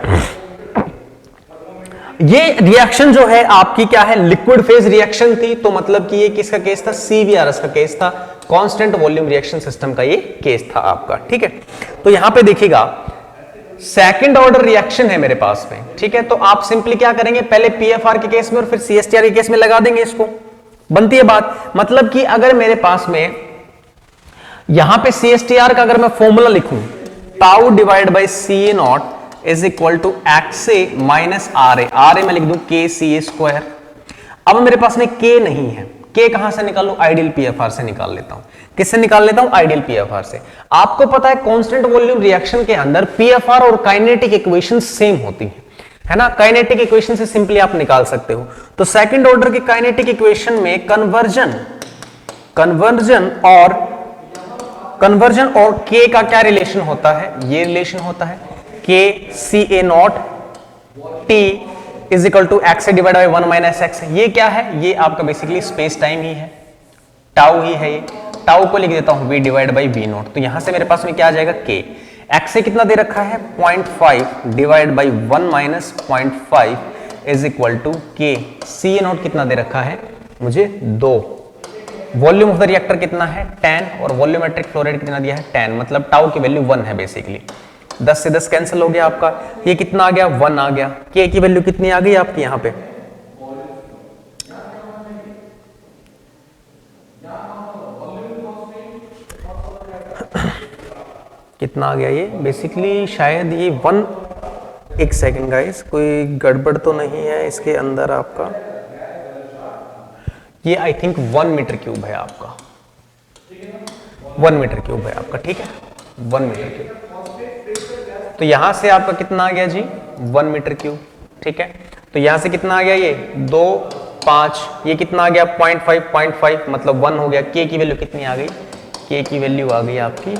ये रिएक्शन जो है आपकी क्या है, लिक्विड फेज रिएक्शन थी। तो मतलब कि ये किसका केस था, CVRS का केस था, कांस्टेंट वॉल्यूम रिएक्शन सिस्टम का ये केस था आपका, ठीक है। तो यहां पे देखिएगा सेकंड ऑर्डर रिएक्शन है मेरे पास में, ठीक है। तो आप सिंपली क्या करेंगे, पहले PFR के केस में और फिर CSTR के केस में लगा देंगे इसको, बनती है बात। मतलब कि अगर मेरे पास में यहां पे CSTR का अगर मैं फॉर्मूला लिखूं, tau divide by CA0 is equal to XA minus RA मैं लिख दूं KCA²। अब मेरे पास में K नहीं है, K कहां से निकालूं, आइडियल PFR से निकाल लेता हूं। किससे निकाल लेता हूं, आइडियल PFR से। आपको पता है कांस्टेंट वॉल्यूम रिएक्शन के अंदर PFR और काइनेटिक इक्वेशन सेम होती हैं, है ना। काइनेटिक इक्वेशन से सिंपली आप निकाल सकते हो। तो सेकंड ऑर्डर की काइनेटिक इक्वेशन में कन्वर्जन और K का क्या रिलेशन होता है, ये रिलेशन होता है KCA0 T is equal to XA divide by 1 minus X। ये क्या है, ये आपका बेसिकली स्पेस टाइम ही है, टाउ ही है। ये टाउ को लिख देता हूं V डिवाइड बाई V0। तो यहां से मेरे पास में क्या आ जाएगा, K। XA कितना दे रखा है, 0.5 divide by 1 minus 0.5 is equal to K। CA0 कितना दे रखा है मुझे, 2। वॉल्यूम ऑफ द रिएक्टर कितना है, 10, और वॉल्यूमेट्रिक फ्लो रेट कितना दिया है, 10। मतलब टाउ की वैल्यू 1 है बेसिकली, 10 से 10 कैंसिल हो गया आपका, ये कितना आ गया 1 आ गया। के की वैल्यू कितनी आ गई आपकी यहाँ पे, कितना आ गया ये बेसिकली शायद ये 1, एक सेकेंड गाइस, कोई गड़बड़ तो नहीं है इसके अंदर आपका, ये आई थिंक 1 मीटर क्यूब है आपका, 1 मीटर क्यूब है आपका, ठीक है 1 मीटर क्यूब। तो यहां से आपका कितना आ गया जी 1 मीटर क्यूब, ठीक है। तो यहां से कितना आ गया ये 2 5, ये कितना आ गया 0.5 मतलब 1 हो गया। के की वैल्यू कितनी आ गई, के की वैल्यू आ गई आपकी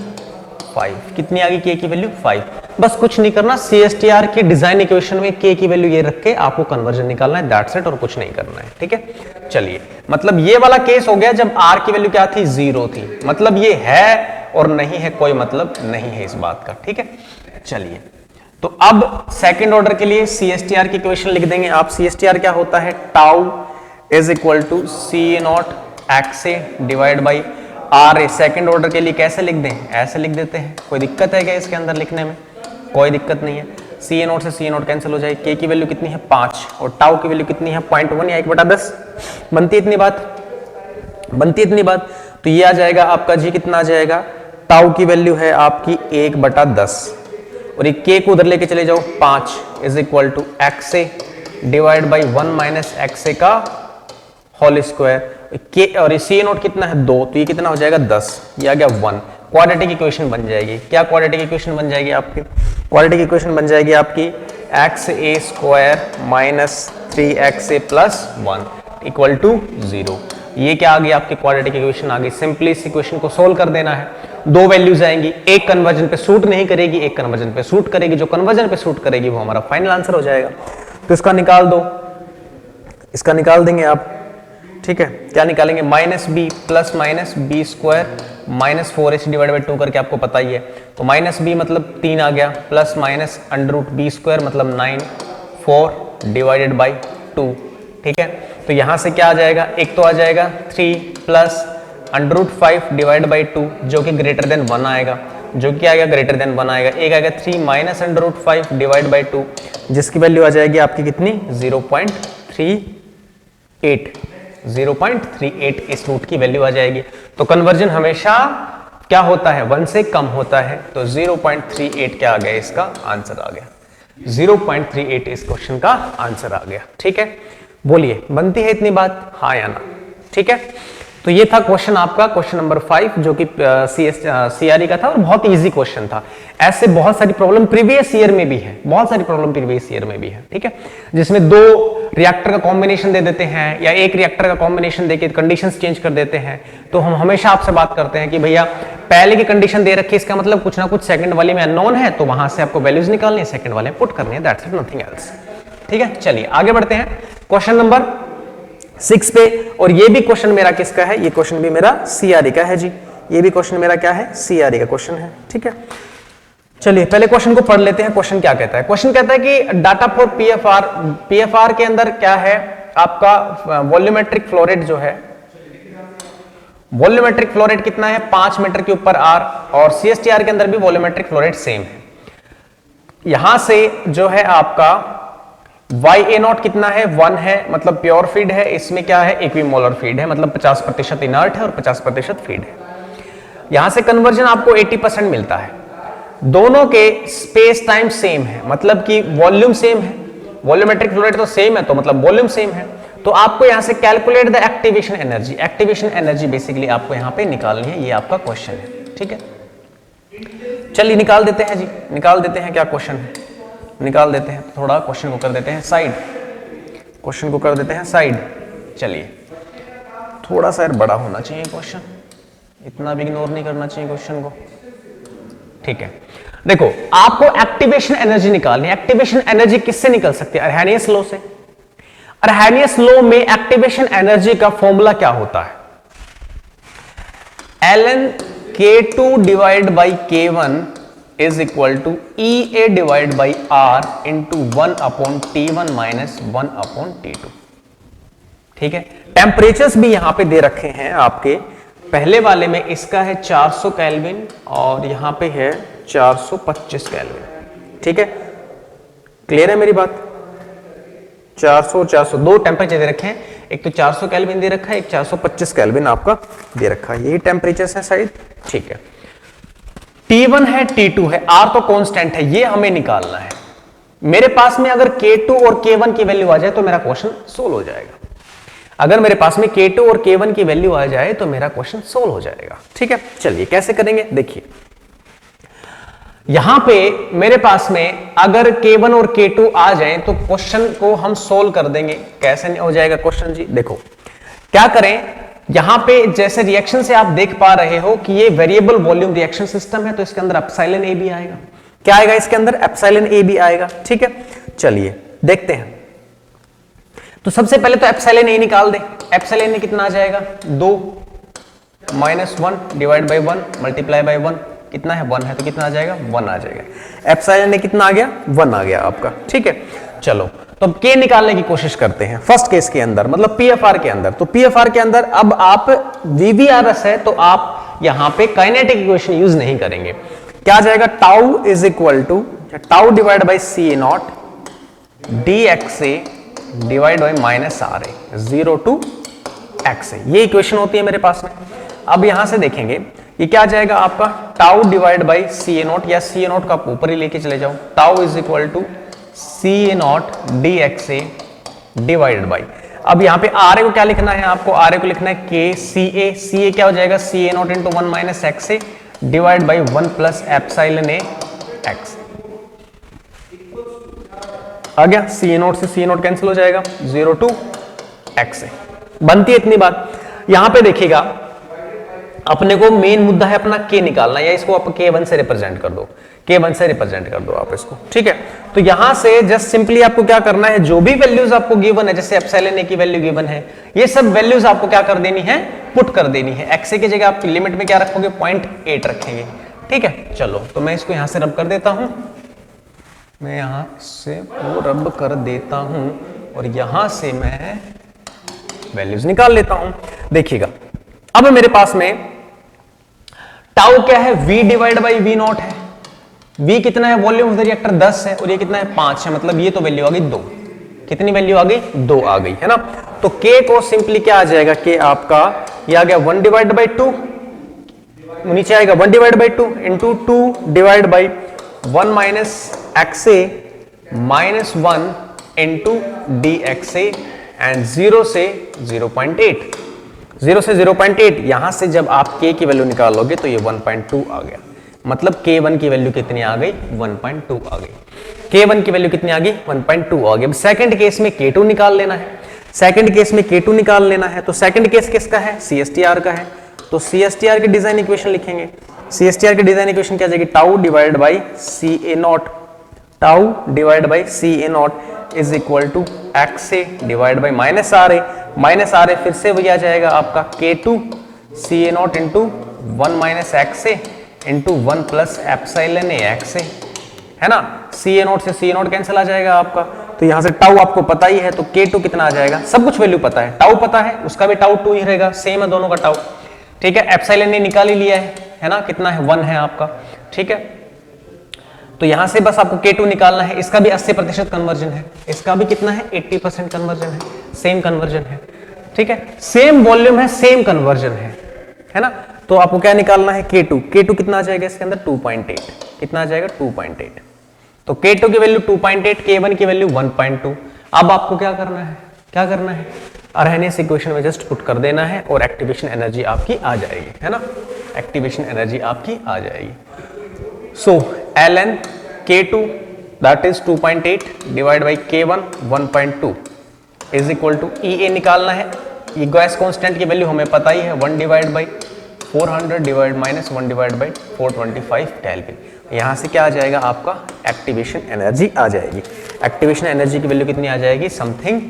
5, कितनी आ गई के की वैल्यू 5। बस कुछ नहीं करना, CSTR के डिजाइन इक्वेशन में के की वैल्यू ये रख के आपको कन्वर्जन निकालना है, दैट्स इट, और कुछ नहीं करना है, ठीक है। चलिए, मतलब ये वाला केस हो गया जब R की वैल्यू क्या थी 0 थी, मतलब ये है और नहीं है, कोई मतलब नहीं है इस बात का, ठीक है। चलिए, तो अब सेकंड ऑर्डर के लिए CSTR की इक्वेशन लिख देंगे आप। CSTR क्या होता है, tau is equal to C0 x a divide by R A. Second order के लिए कैसे लिख दें, ऐसे लिख देते हैं, कोई दिक्कत है क्या इसके अंदर लिखने में, कोई दिक्कत नहीं है। C0 से C0 कैंसिल हो जाए, के की वैल्यू कितनी है 5 और टाउ की वैल्यू कितनी है 0.1 या 1/10, बनती इतनी बात, बनती इतनी बात। तो ये आ जाएगा आपका जी, कितना आ जाएगा, टाउ की वैल्यू है आपकी 1/10 और ये के को उधर लेके चले जाओ 5 is equal to X A divide by 1 minus X A का होल स्क्वायर। के और ये C0 कितना है 2, तो ये कितना हो जाएगा 10, ये आ गया 1। क्वाड्रेटिक इक्वेशन बन जाएगी, क्या क्वाड्रेटिक इक्वेशन बन जाएगी आपकी, क्वाड्रेटिक इक्वेशन बन जाएगी आपकी xa² minus 3xa plus 1 equal to 0। ये क्या आ गई आपकी क्वाड्रेटिक इक्वेशन आ गई। सिंपली इस इक्वेशन को सोल्व कर देना है, दो वैल्यूज आएंगी, एक कन्वर्जन पे सूट नहीं करेगी, एक कन्वर्जन पे सूट करेगी, जो कन्वर्जन पे सूट करेगी वो हमारा फाइनल आंसर हो जाएगा। तो इसका निकाल दो, इसका निकाल देंगे आप, ठीक है। क्या निकालेंगे, minus B plus minus B square minus 4h divide by 2 करके आपको पता ही है। तो माइनस बी मतलब 3 आ गया, plus minus under root B square मतलब 9, 4 डिवाइडेड बाई 2, ठीक है। तो यहां से क्या आ जाएगा, एक तो आ जाएगा 3 plus under root 5 divide by 2 जो कि ग्रेटर देन 1 आएगा, जो कि आएगा ग्रेटर देन 1 आएगा। एक आएगा 3 minus under root 5 divide by 2 जिसकी वैल्यू आ जाएगी आपकी कितनी 0.38 इस रूट की वैल्यू आ जाएगी। तो कन्वर्जन हमेशा क्या होता है 1 से कम होता है, तो 0.38 क्या आ गया, इसका आंसर आ गया 0.38 इस क्वेश्चन का आंसर आ गया, ठीक है। बोलिए बनती है इतनी बात, हाँ या ना, ठीक है। तो ये था क्वेश्चन आपका, क्वेश्चन नंबर 5 जो कि CRE का था और बहुत इजी क्वेश्चन था। ऐसे बहुत सारी प्रॉब्लम प्रीवियस ईयर में भी है, बहुत सारी प्रॉब्लम प्रीवियस ईयर में भी है, ठीक है, जिसमें दो रिएक्टर का कॉम्बिनेशन दे देते हैं या एक रिएक्टर का कॉम्बिनेशन देके कंडीशंस चेंज कर देते हैं। तो हम हमेशा आपसे बात करते हैं कि भैया पहले की कंडीशन दे रखी है, इसका मतलब कुछ ना कुछ सेकंड वाले में अननोन है, तो वहां से आपको वैल्यूज निकालनी है, सेकंड वाले में पुट करनी है, दैट्स इट, नथिंग एल्स, ठीक है। चलिए आगे बढ़ते हैं क्वेश्चन नंबर 6 पे। और ये भी क्वेश्चन मेरा किसका है, ये क्वेश्चन भी मेरा CRE का है जी, ये भी क्वेश्चन मेरा क्या है CRE का क्वेश्चन है, ठीक है। चलिए पहले क्वेश्चन को पढ़ लेते हैं। क्वेश्चन क्या कहता है, क्वेश्चन कहता है कि डाटा फॉर PFR के अंदर क्या है आपका वॉल्यूमेट्रिक फ्लो रेट जो है, वॉल्यूमेट्रिक फ्लो रेट कितना है 5 मीटर के ऊपर R, और CSTR के अंदर भी वॉल्यूमेट्रिक फ्लो रेट सेम है। यहां से जो है आपका YA0 कितना है 1 है, मतलब प्योर फीड है, इसमें क्या है इक्विमोलर फीड है, मतलब 50% इनर्ट है और 50% फीड है। यहां से कन्वर्जन आपको 80% मिलता है। दोनों के स्पेस टाइम सेम है, मतलब कि वॉल्यूम सेम है, वॉल्यूमेट्रिक फ्लो रेट तो सेम है, तो मतलब वॉल्यूम सेम है। तो आपको यहां से calculate the activation energy, activation energy basically आपको यहां पे निकालनी है, ये आपका क्वेश्चन है, ठीक है। चलिए निकाल देते हैं जी, निकाल देते हैं, क्या क्वेश्चन है निकाल देते हैं। थोड़ा क्वेश्चन को कर देते हैं साइड, क्वेश्चन को कर देते हैं साइड। चलिए थोड़ा सा बड़ा होना चाहिए क्वेश्चन, इतना भी इग्नोर नहीं करना चाहिए क्वेश्चन को, ठीक है। देखो आपको एक्टिवेशन एनर्जी निकालनी है। एक्टिवेशन एनर्जी किससे निकल सकती है, अर्हेनियस लॉ से। अर्हेनियस लॉ में एक्टिवेशन एनर्जी का फॉर्मूला क्या होता है, ln K2 divide by K1 is equal to EA divide by R into 1/T1 minus 1/T2, ठीक है। टेम्परेचर्स भी यहां पे दे रखे हैं आपके, पहले वाले में इसका है 400 केल्विन और यहां पे है 425 केल्विन, ठीक है, क्लियर है मेरी बात? 400 400 दो टेम्परेचर दे रखे हैं, एक तो 400 केल्विन दे रखा है, एक 425 केल्विन आपका दे रखा है, यही टेम्परेचर है शायद, ठीक है। T1 है, T2 है, R तो कांस्टेंट है, ये हमें निकालना है। मेरे पास में अगर K2 और K1 की वैल्यू आ जाए तो मेरा क्वेश्चन सोल्व हो जाएगा। अगर मेरे पास में K2 और K1 की वैल्यू आ जाए तो मेरा क्वेश्चन सोल्व हो जाएगा, ठीक है। चलिए कैसे करेंगे, देखिए यहां पे मेरे पास में अगर K1 और K2 आ जाए तो क्वेश्चन को हम सोल्व कर देंगे। कैसे हो जाएगा क्वेश्चन जी, देखो क्या करें, यहां पे जैसे रिएक्शन से आप देख पा रहे हो कि ये वेरिएबल वॉल्यूम रिएक्शन सिस्टम है, तो इसके अंदर एप्सिलॉन ए भी आएगा। क्या आएगा इसके अंदर, एप्सिलॉन ए भी आएगा, ठीक है। चलिए देखते हैं, तो सबसे पहले तो एप्सिलॉन ए निकाल दे। एप्सिलॉन ए कितना आ जाएगा, 2 -1 डिवाइड बाई 1 मल्टीप्लाई बाई 1, कितना है 1 है तो कितना आ जाएगा 1 आ जाएगा। एप्सिलॉन ए कितना आ गया, 1 आ गया आपका, ठीक है। चलो तो अब के निकालने की कोशिश करते हैं फर्स्ट केस के अंदर, मतलब पीएफआर के अंदर। तो पीएफआर के अंदर अब आप वीवीआरएस है तो आप यहां पे काइनेटिक इक्वेशन यूज नहीं करेंगे। क्या आ जाएगा, tau is equal to tau divide by C A not D X A divide by minus R A 0 to X A, ये इक्वेशन होती है मेरे पास में। अब यहां से देखेंगे ये क्या आ जाएगा आपका, tau divide by C A not, या सी ए नॉट का आप ऊपर ही लेके चले जाओ, tau is equal to C A not D X A divided by, अब यहां पे आर ए को क्या लिखना है आपको, आर ए को लिखना है के सी ए, सी ए क्या हो जाएगा C A naught into 1 minus X A divide by 1 plus epsilon A X. आ गया, सी ए नॉट से सी ए नॉट कैंसिल हो जाएगा, 0 to एक्स ए। बनती है इतनी बात। यहां पे देखिएगा अपने को मेन मुद्दा है अपना के निकालना, या इसको आप K1 से रिप्रेजेंट कर दो, K1 से रिप्रेजेंट कर दो आप इसको, ठीक है। तो यहां से जस्ट सिंपली आपको क्या करना है, जो भी वैल्यूज आपको गिवन है, जैसे एप्सिलॉन ए की वैल्यू गिवन है, ये सब वैल्यूज आपको क्या कर देनी है, पुट कर देनी है। एक्स ए की जगह आप लिमिट में क्या रखोगे, 0.8 रखेंगे, ठीक है। चलो तो मैं इसको यहां से रब कर देता हूं, मैं यहां से वो रब कर देता हूं और यहां से मैं वैल्यूज निकाल लेता हूं। देखिएगा अब मेरे पास में टाउ क्या है, v divide by V not है। v कितना है, वॉल्यूम ऑफ द रिएक्टर 10 है और ये कितना है 5 है, मतलब ये तो वैल्यू आ गई 2। कितनी वैल्यू आ गई, 2 आ गई है ना। तो k को सिंपली क्या आ जाएगा, k आपका ये आ गया 1 डिवाइड बाई 2, नीचे आएगा 1 divide by 2 into 2 divide by 1 minus X A minus 1 into D X A and 0 से 0.8, 0 से 0.8। यहां से जब आप k की वैल्यू निकालोगे तो ये 1.2 आ गया, मतलब k1 की वैल्यू कितनी आ गई, 1.2 आ गई। k1 की वैल्यू कितनी आ गई, 1.2 आ गई। अब सेकंड केस में k2 निकाल लेना है, सेकंड केस में k2 निकाल लेना है। तो सेकंड केस किसका है, CSTR का है, तो CSTR की डिजाइन इक्वेशन लिखेंगे। CSTR की डिजाइन इक्वेशन क्या आ जाएगी, tau divide by C A naught, tau divide by C A naught is equal to X A divide by minus R A, minus R A फिर से वही आ जाएगा आपका K2 C A naught into 1 minus X A into 1 plus epsilon A X A, है ना। सी A not से सी A not cancel आ जाएगा आपका, तो यहां से टाउ आपको पता ही है, तो K2 कितना आ जाएगा, सब कुछ वैल्यू पता है, टाउ पता है, उसका भी टाउ 2 ही रहेगा, सेम है दोनों का टाउ, ठीक है। एप्सिलॉन ए निकाल ही लिया है ना, कितना है 1 है आपका, ठीक है। तो यहां से बस आपको K2 निकालना है, इसका भी 80% कन्वर्जन है, इसका भी कितना है 80% कन्वर्जन है, सेम कन्वर्जन है, ठीक है। सेम वॉल्यूम है, सेम कन्वर्जन है ना। तो आपको क्या निकालना है, K2, K2 कितना आ जाएगा इसके अंदर 2.8, कितना आ जाएगा 2.8। तो K2 की वैल्यू 2.8, K1 की वैल्यू 1.2। अब आपको क्या करना है, क्या करना है, अर्हेनियस इक्वेशन में जस्ट पुट कर देना है और एक्टिवेशन एनर्जी आपकी आ जाएगी, है ना, एक्टिवेशन एनर्जी आपकी आ जाएगी। So ln K2 that is 2.8 divided by K1 1.2 is equal to EA निकालना है। ये गैस कांस्टेंट की वैल्यू हमें पता ही है, 1 divide by 400 divide minus 1 divide by 425 kelvin. यहाँ से क्या आ जाएगा आपका, एक्टिवेशन एनर्जी आ जाएगी। एक्टिवेशन एनर्जी की वैल्यू कितनी आ जाएगी, समथिंग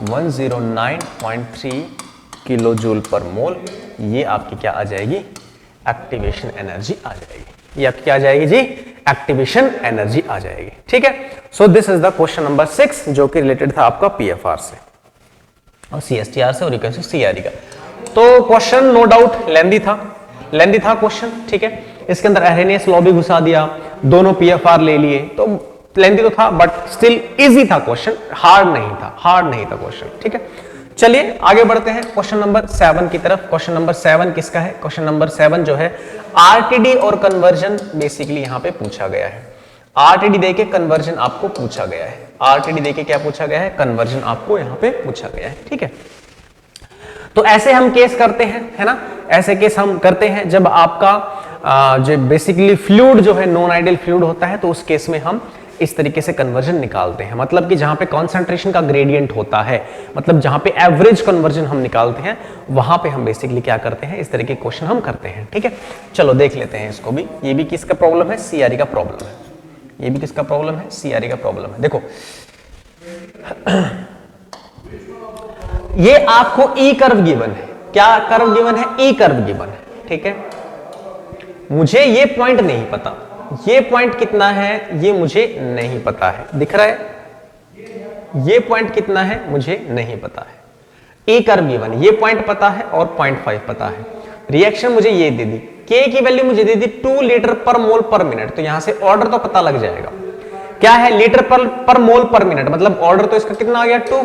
109.3 किलो जूल पर मोल। ये आपकी क्या आ जाएगी, एक्टिवेशन एनर्जी आ जाएगी। ये आपकी क्या आ जाएगी जी, एक्टिवेशन एनर्जी आ जाएगी, ठीक है। So this is the question number 6 जो कि रिलेटेड था आपका पीएफआर से और सीएसटीआर से और सीआरई का। तो क्वेश्चन नो डाउट लेंदी था क्वेश्चन, ठीक है। इसके अंदर अर्हेनियस लॉ भी घुसा दिया, दोनों पीएफआर ले लिए, तो लेंथी तो था बट स्टिल इजी था क्वेश्चन, हार्ड नहीं था क्वेश्चन। ठीक है, चलिए आगे बढ़ते हैं क्वेश्चन नंबर 7 की तरफ। क्वेश्चन नंबर 7 किसका है? क्वेश्चन नंबर 7 जो है आरटीडी और कन्वर्जन बेसिकली यहां पे पूछा गया है। आरटीडी देके कन्वर्जन आपको पूछा गया है। आरटीडी देके क्या पूछा गया है? कन्वर्जन आपको यहां पे पूछा गया है। ठीक है, तो ऐसे हम केस करते हैं, है ना, ऐसे केस हम करते हैं जब आपका जो बेसिकली फ्लूइड जो है नॉन आइडियल फ्लूइड होता है, तो उस केस में हम इस तरीके से कन्वर्जन निकालते हैं। मतलब कि जहां पे कॉन्सेंट्रेशन का ग्रेडियंट होता है, मतलब जहां पे एवरेज कन्वर्जन हम निकालते हैं, वहां पे हम बेसिकली क्या करते हैं? इस तरह के क्वेश्चन हम करते हैं। ठीक है, चलो देख लेते हैं इसको भी। ये भी किसका प्रॉब्लम है? सीआरई का प्रॉब्लम है। ये भी किसका प्रॉब्लम है? सीआरई का प्रॉब्लम है। देखो ये आपको ई कर्व गिवन है। क्या कर्व गिवन है? ई कर्व गिवन है। ठीक है, मुझे ये पॉइंट नहीं पता, ये पॉइंट कितना है ये मुझे नहीं पता है। दिख रहा है? ये पॉइंट कितना है मुझे नहीं पता है। ई कर्व गिवन, ये पॉइंट पता है और 0.5 पता है। रिएक्शन मुझे ये दे दी, के की वैल्यू मुझे दे दी 2 लीटर पर मोल पर मिनट। तो यहां से ऑर्डर तो पता लग जाएगा, क्या है? लीटर पर मोल पर मिनट, मतलब ऑर्डर तो इसका कितना आ गया? 2।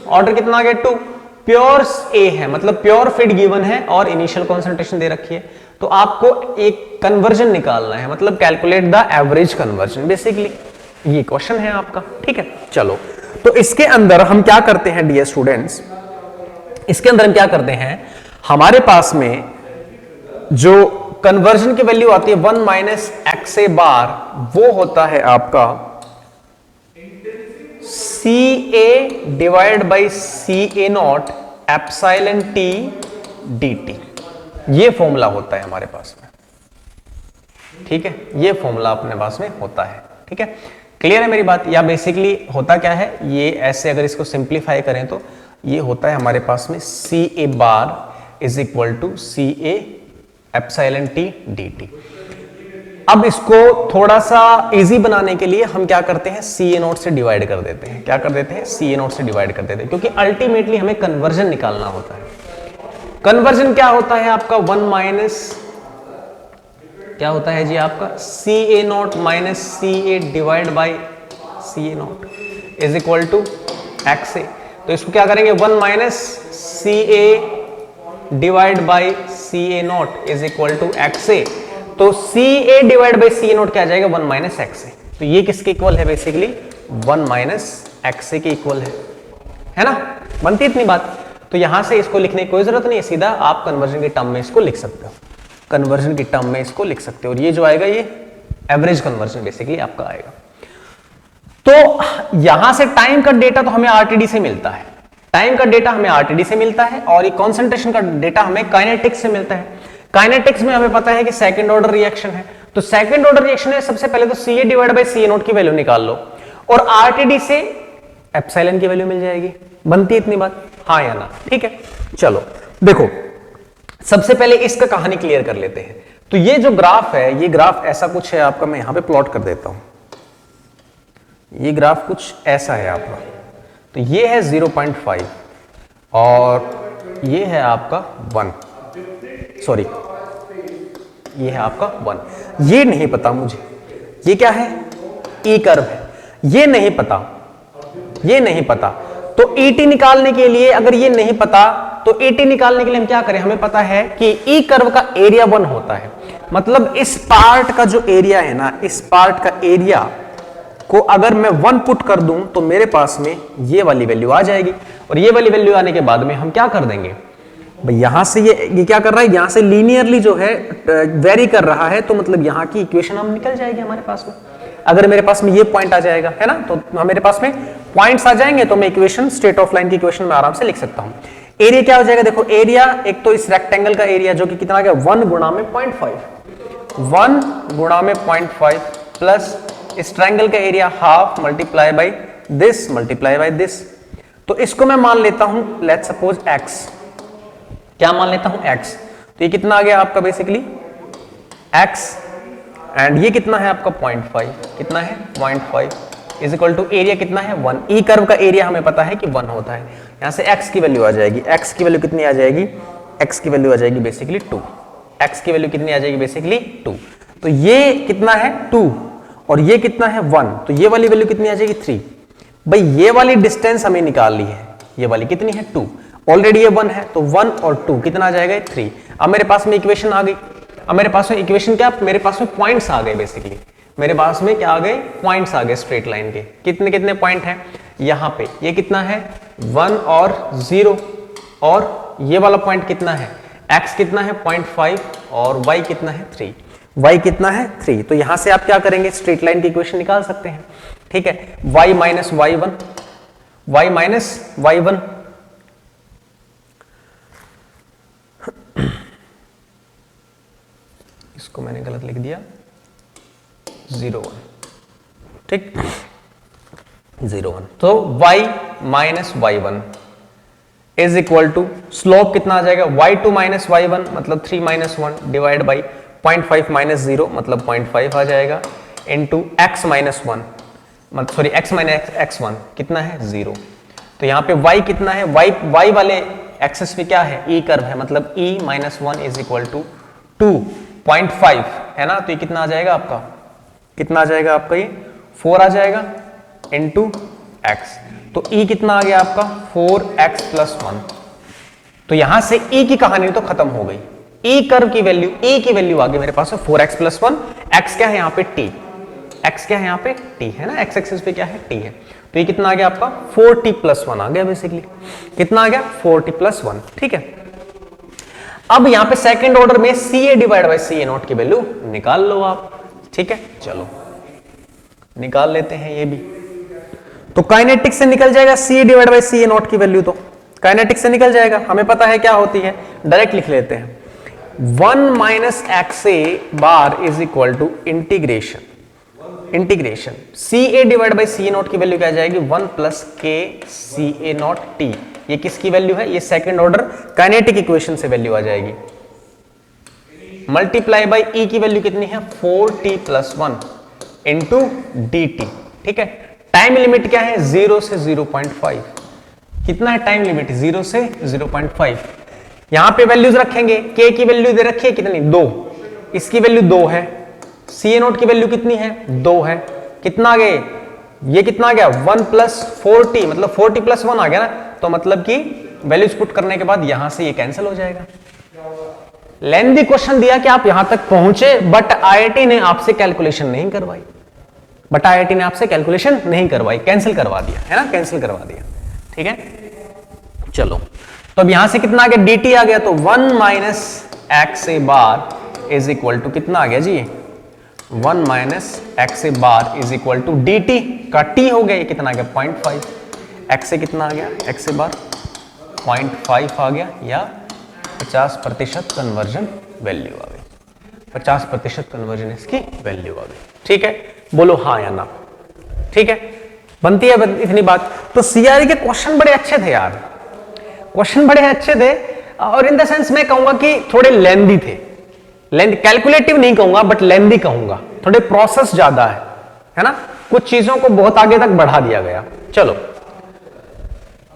ऑर्डर कितना आ गया? 2। प्योर ए है, मतलब प्योर फीड गिवन है और इनिशियल कॉन्सेंट्रेशन दे रखी है। तो आपको एक कन्वर्जन निकालना है, मतलब calculate the average conversion, basically ये क्वेश्चन है आपका। ठीक है, चलो तो इसके अंदर हम क्या करते हैं डियर स्टूडेंट्स, इसके अंदर हम क्या करते हैं, हमारे पास में जो कन्वर्जन की वैल्यू आती है 1 माइनस एक्स ए बार, वो होता है आपका C A divide by C A naught epsilon T D T. ये फॉर्मूला होता है हमारे पास में। ठीक है, ये फॉर्मूला अपने पास में होता है। ठीक है, क्लियर है मेरी बात? या बेसिकली होता क्या है, ये ऐसे अगर इसको सिंप्लीफाई करें तो ये होता है हमारे पास में C A bar is equal to C A epsilon T D T. अब इसको थोड़ा सा इजी बनाने के लिए हम क्या करते हैं? सी ए नॉट से डिवाइड कर देते हैं। क्या कर देते हैं? सी ए नॉट से डिवाइड कर देते हैं, क्योंकि अल्टीमेटली हमें कन्वर्जन निकालना होता है। कन्वर्जन क्या होता है आपका? 1 माइनस क्या होता है जी आपका? C A naught minus C A divide by C A naught is equal to X A. तो इसको क्या करेंगे? 1 minus C A divide by C A naught is equal to X A. तो C A divide by C A naught क्या आ जाएगा? 1 minus X A. तो ये किसके इक्वल है? बेसिकली 1 माइनस एक्स ए के इक्वल है ना? बनती इतनी बात। तो यहां से इसको लिखने की कोई जरूरत नहीं है, सीधा आप कन्वर्जन के टर्म में इसको लिख सकते हो। कन्वर्जन की टर्म में इसको लिख सकते हो, और ये जो आएगा ये एवरेज कन्वर्जन बेसिकली आपका आएगा। तो यहां से टाइम का डेटा तो हमें आरटीडी से मिलता है, टाइम का डेटा हमें आरटीडी से मिलता है, और ये कॉन्सेंट्रेशन का डेटा हमें काइनेटिक्स से मिलता है। काइनेटिक्स में हमें पता है कि सेकंड ऑर्डर रिएक्शन है, तो सेकंड ऑर्डर रिएक्शन है, सबसे पहले तो C A divide by C A naught की वैल्यू निकाल लो, और आरटीडी से एप्सिलॉन की वैल्यू मिल जाएगी। बनती है इतनी बात? हाँ या ना? ठीक है, चलो देखो सबसे पहले इसका कहानी क्लियर कर लेते हैं। तो ये जो ग्राफ है, ये ग्राफ ऐसा कुछ है आपका, मैं यहां पे प्लॉट कर देता हूं। ये ग्राफ कुछ ऐसा है आपका, तो ये है 0.5 और ये है आपका 1, सॉरी ये है आपका 1। ये नहीं पता मुझे, ये क्या है? ई कर्व है, ये नहीं पता, ये नहीं पता। तो ईटी निकालने के लिए, अगर ये नहीं पता तो ईटी निकालने के लिए हम क्या करें? हमें पता है कि ई कर्व का एरिया 1 होता है, मतलब इस पार्ट का जो एरिया है ना, इस पार्ट का एरिया को अगर मैं 1 पुट कर दूं तो मेरे पास में ये वाली वैल्यू आ जाएगी, और ये वाली वैल्यू आने के बाद में हम क्या कर देंगे भाई, यहां से ये क्या कर रहा है, यहां से लीनियरली जो है वेरी कर रहा है, तो मतलब यहां की इक्वेशन हम निकल जाएगी हमारे पास में। अगर मेरे पास में ये पॉइंट आ जाएगा, है ना, तो मेरे पास में पॉइंट्स आ जाएंगे, तो मैं इक्वेशन स्ट्रेट ऑफ लाइन की इक्वेशन में आराम से लिख सकता हूं। एरिया क्या हो जाएगा? देखो एरिया, एक तो इस रेक्टेंगल का एरिया जो कि कितना आ गया? 1 गुणा में 0.5, 1 गुणा में 0.5 प्लस इस ट्रायंगल का area half multiply by this multiply by this. तो इसको मैं मान लेता हूं लेट्स सपोज x, क्या मान लेता हूं? x। तो ये कितना आ गया आपका बेसिकली x, एंड ये कितना है आपका 0.5, कितना है 0.5 इज इक्वल टू एरिया कितना है 1। ई कर्व का एरिया हमें पता है कि 1 होता है। यहां से x की वैल्यू आ जाएगी, x की वैल्यू कितनी आ जाएगी? x की वैल्यू आ जाएगी बेसिकली 2, x की वैल्यू कितनी आ जाएगी बेसिकली 2। तो ये कितना है 2, और ये कितना है 1, तो ये वाली वैल्यू कितनी आ जाएगी 3। भाई ये वाली डिस्टेंस हमें निकालनी है, ये वाली कितनी है 2, ऑलरेडी ये 1 है तो 1 और 2 कितना आ जाएगा 3। अब मेरे पास में इक्वेशन आ गई, अब मेरे पास में इक्वेशन क्या, मेरे पास में पॉइंट्स आ गए, बेसिकली मेरे पास में क्या आ गए, पॉइंट्स आ गए स्ट्रेट लाइन के। कितने कितने पॉइंट हैं यहाँ पे, ये कितना है 1 और 0, और ये वाला पॉइंट कितना है, x कितना है 0.5 और y कितना है 3, y कितना है 3। तो यहां से आप क्या करेंगे, स्ट्रेट लाइन की इक्वेशन निकाल सकते हैं, ठीक है। y minus y1, y minus y1, इसको मैंने गलत लिख दिया, 0 1, ठीक 0 1। तो y minus y1 is equal to slope कितना आ जाएगा, y2 माइनस y1 मतलब 3 माइनस 1 डिवाइड बाई 0.5 माइनस 0 मतलब 0.5 आ जाएगा, इंटू x माइनस 1 मतलब सॉरी x माइनस x1 कितना है 0। तो यहाँ पे y कितना है, y वाले एक्सेस पे क्या है, e कर्व है, मतलब e minus 1 is equal to 2.5 है ना। तो ये कितना आ जाएगा आपका, कितना आ जाएगा आपका, ये 4 आ जाएगा इंटू x। तो e कितना आ गया आपका 4x प्लस 1। तो यहां से e की कहानी तो खत्म हो गई, e कर्व की वैल्यू, e की वैल्यू आ गई मेरे पास 4x प्लस 1, x क्या है यहाँ पे t, x क्या है यहाँ पे t है ना, x एक्सिस पे क्या है t है। तो ये कितना आ गया आपका 4t प्लस 1 आ गया, बेसिकली कितना आ गया 4t प्लस 1, ठीक है। अब यहाँ पे सेकंड ऑर्डर में ca divide by ca not की वैल्यू निकाल लो आप, ठीक है। चलो निकाल लेते हैं ये भी। तो काइनेटिक से निकल जाएगा ca divide by ca not की वैल्यू, तो काइनेटिक से निकल जाएगा, हमें पता है क्या होती है, डायरेक्ट लिख लेते हैं 1 minus X A bar is equal to integration ca divide by ca not की वैल्यू क्या जाएगी 1 प्लस के सी ए नॉट टी। ये किसकी वैल्यू है, ये सेकंड ऑर्डर काइनेटिक इक्वेशन से वैल्यू आ जाएगी, मल्टीप्लाई बाई e की वैल्यू कितनी है 4t plus 1 into D T, ठीक है। टाइम लिमिट क्या है 0 से 0.5, कितना है टाइम लिमिट 0 से 0.5। यहां पे वैल्यूज रखेंगे, k की वैल्यू दे रखी है कितनी 2, इसकी वैल्यू 2 है, ca नोट की वैल्यू कितनी है 2 है, कितना आ गया ये कितना आ गया 1 प्लस 4t मतलब 4t प्लस 1 आ गया ना। तो मतलब कि वैल्यूज पुट करने के बाद यहां से ये कैंसिल हो जाएगा। लेंथी क्वेश्चन दिया कि आप यहां तक पहुंचे, बट आईआईटी ने आपसे कैलकुलेशन नहीं करवाई, कैंसिल करवा दिया है ना, कैंसिल करवा दिया, ठीक है। चलो तो अब यहां से कितना आ गया dt आ गया, तो 1 minus X A bar is equal to कितना आ गया जी 1 minus X A bar is equal to dt का t हो गया, ये कितना आ गया 0.5, x से कितना आ गया x ए बार 0.5 आ गया, या 50% कन्वर्जन वैल्यू आ गई, 50% कन्वर्जन इसकी वैल्यू आ गई, ठीक है। बोलो हाँ या ना, ठीक है, बनती है इतनी बात। तो सीआरई के क्वेश्चन बड़े अच्छे थे यार, क्वेश्चन बड़े अच्छे थे, और इन द सेंस मैं कहूंगा कि थोड़े लेंदी थे, कैलकुलेटिव नहीं कहूंगा बट लेंदी कहूंगा, थोड़े प्रोसेस ज्यादा है ना, कुछ चीजों को बहुत आगे तक बढ़ा दिया गया। चलो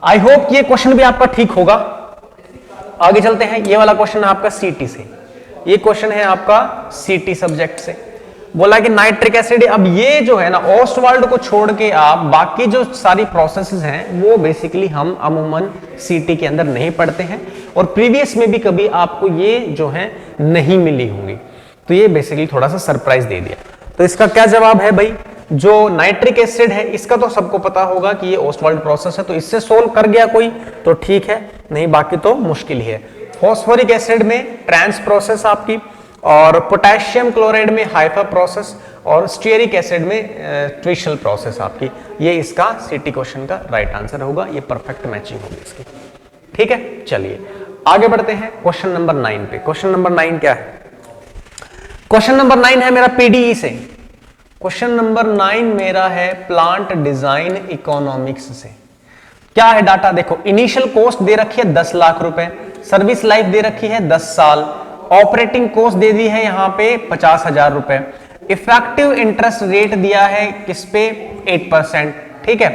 आई होप ये क्वेश्चन भी आपका ठीक होगा। आगे चलते हैं, ये वाला क्वेश्चन है आपका सीटी से, ये क्वेश्चन है आपका सीटी सब्जेक्ट से। बोला कि नाइट्रिक एसिड, अब ये जो है ना ऑस्टवाल्ड को छोड़ के आप बाकी जो सारी प्रोसेसेस हैं वो बेसिकली हम अमूमन सीटी के अंदर नहीं पढ़ते हैं, और प्रीवियस में भी कभी आपको ये जो है नहीं मिली होंगी, तो ये बेसिकली थोड़ा सा सरप्राइज दे दिया। तो इसका क्या जवाब है भाई, जो नाइट्रिक एसिड है इसका तो सबको पता होगा कि ये ऑस्टवाल्ड प्रोसेस है, तो इससे सोल्व कर गया कोई तो ठीक है, नहीं बाकी तो मुश्किल ही है। फॉस्फोरिक एसिड में ट्रांस प्रोसेस आपकी, और पोटेशियम क्लोराइड में हाइफा प्रोसेस, और स्टीयरिक एसिड में ट्रिशल प्रोसेस आपकी। ये इसका सीटी क्वेश्चन का राइट आंसर होगा, ये परफेक्ट मैचिंग होगी इसकी, ठीक है। चलिए आगे बढ़ते हैं क्वेश्चन नंबर 9 पे। क्वेश्चन नंबर 9 क्या है, क्वेश्चन नंबर 9 है मेरा पीडीई से। क्वेश्चन नंबर 9 मेरा है प्लांट डिजाइन इकोनॉमिक्स से। क्या है डाटा, देखो इनिशियल कॉस्ट दे रखी है 10 लाख रुपए, सर्विस लाइफ दे रखी है 10 साल, ऑपरेटिंग कॉस्ट दे दी है यहां पे 50,000 रुपए, इफेक्टिव इंटरेस्ट रेट दिया है किस पे 8%, ठीक है।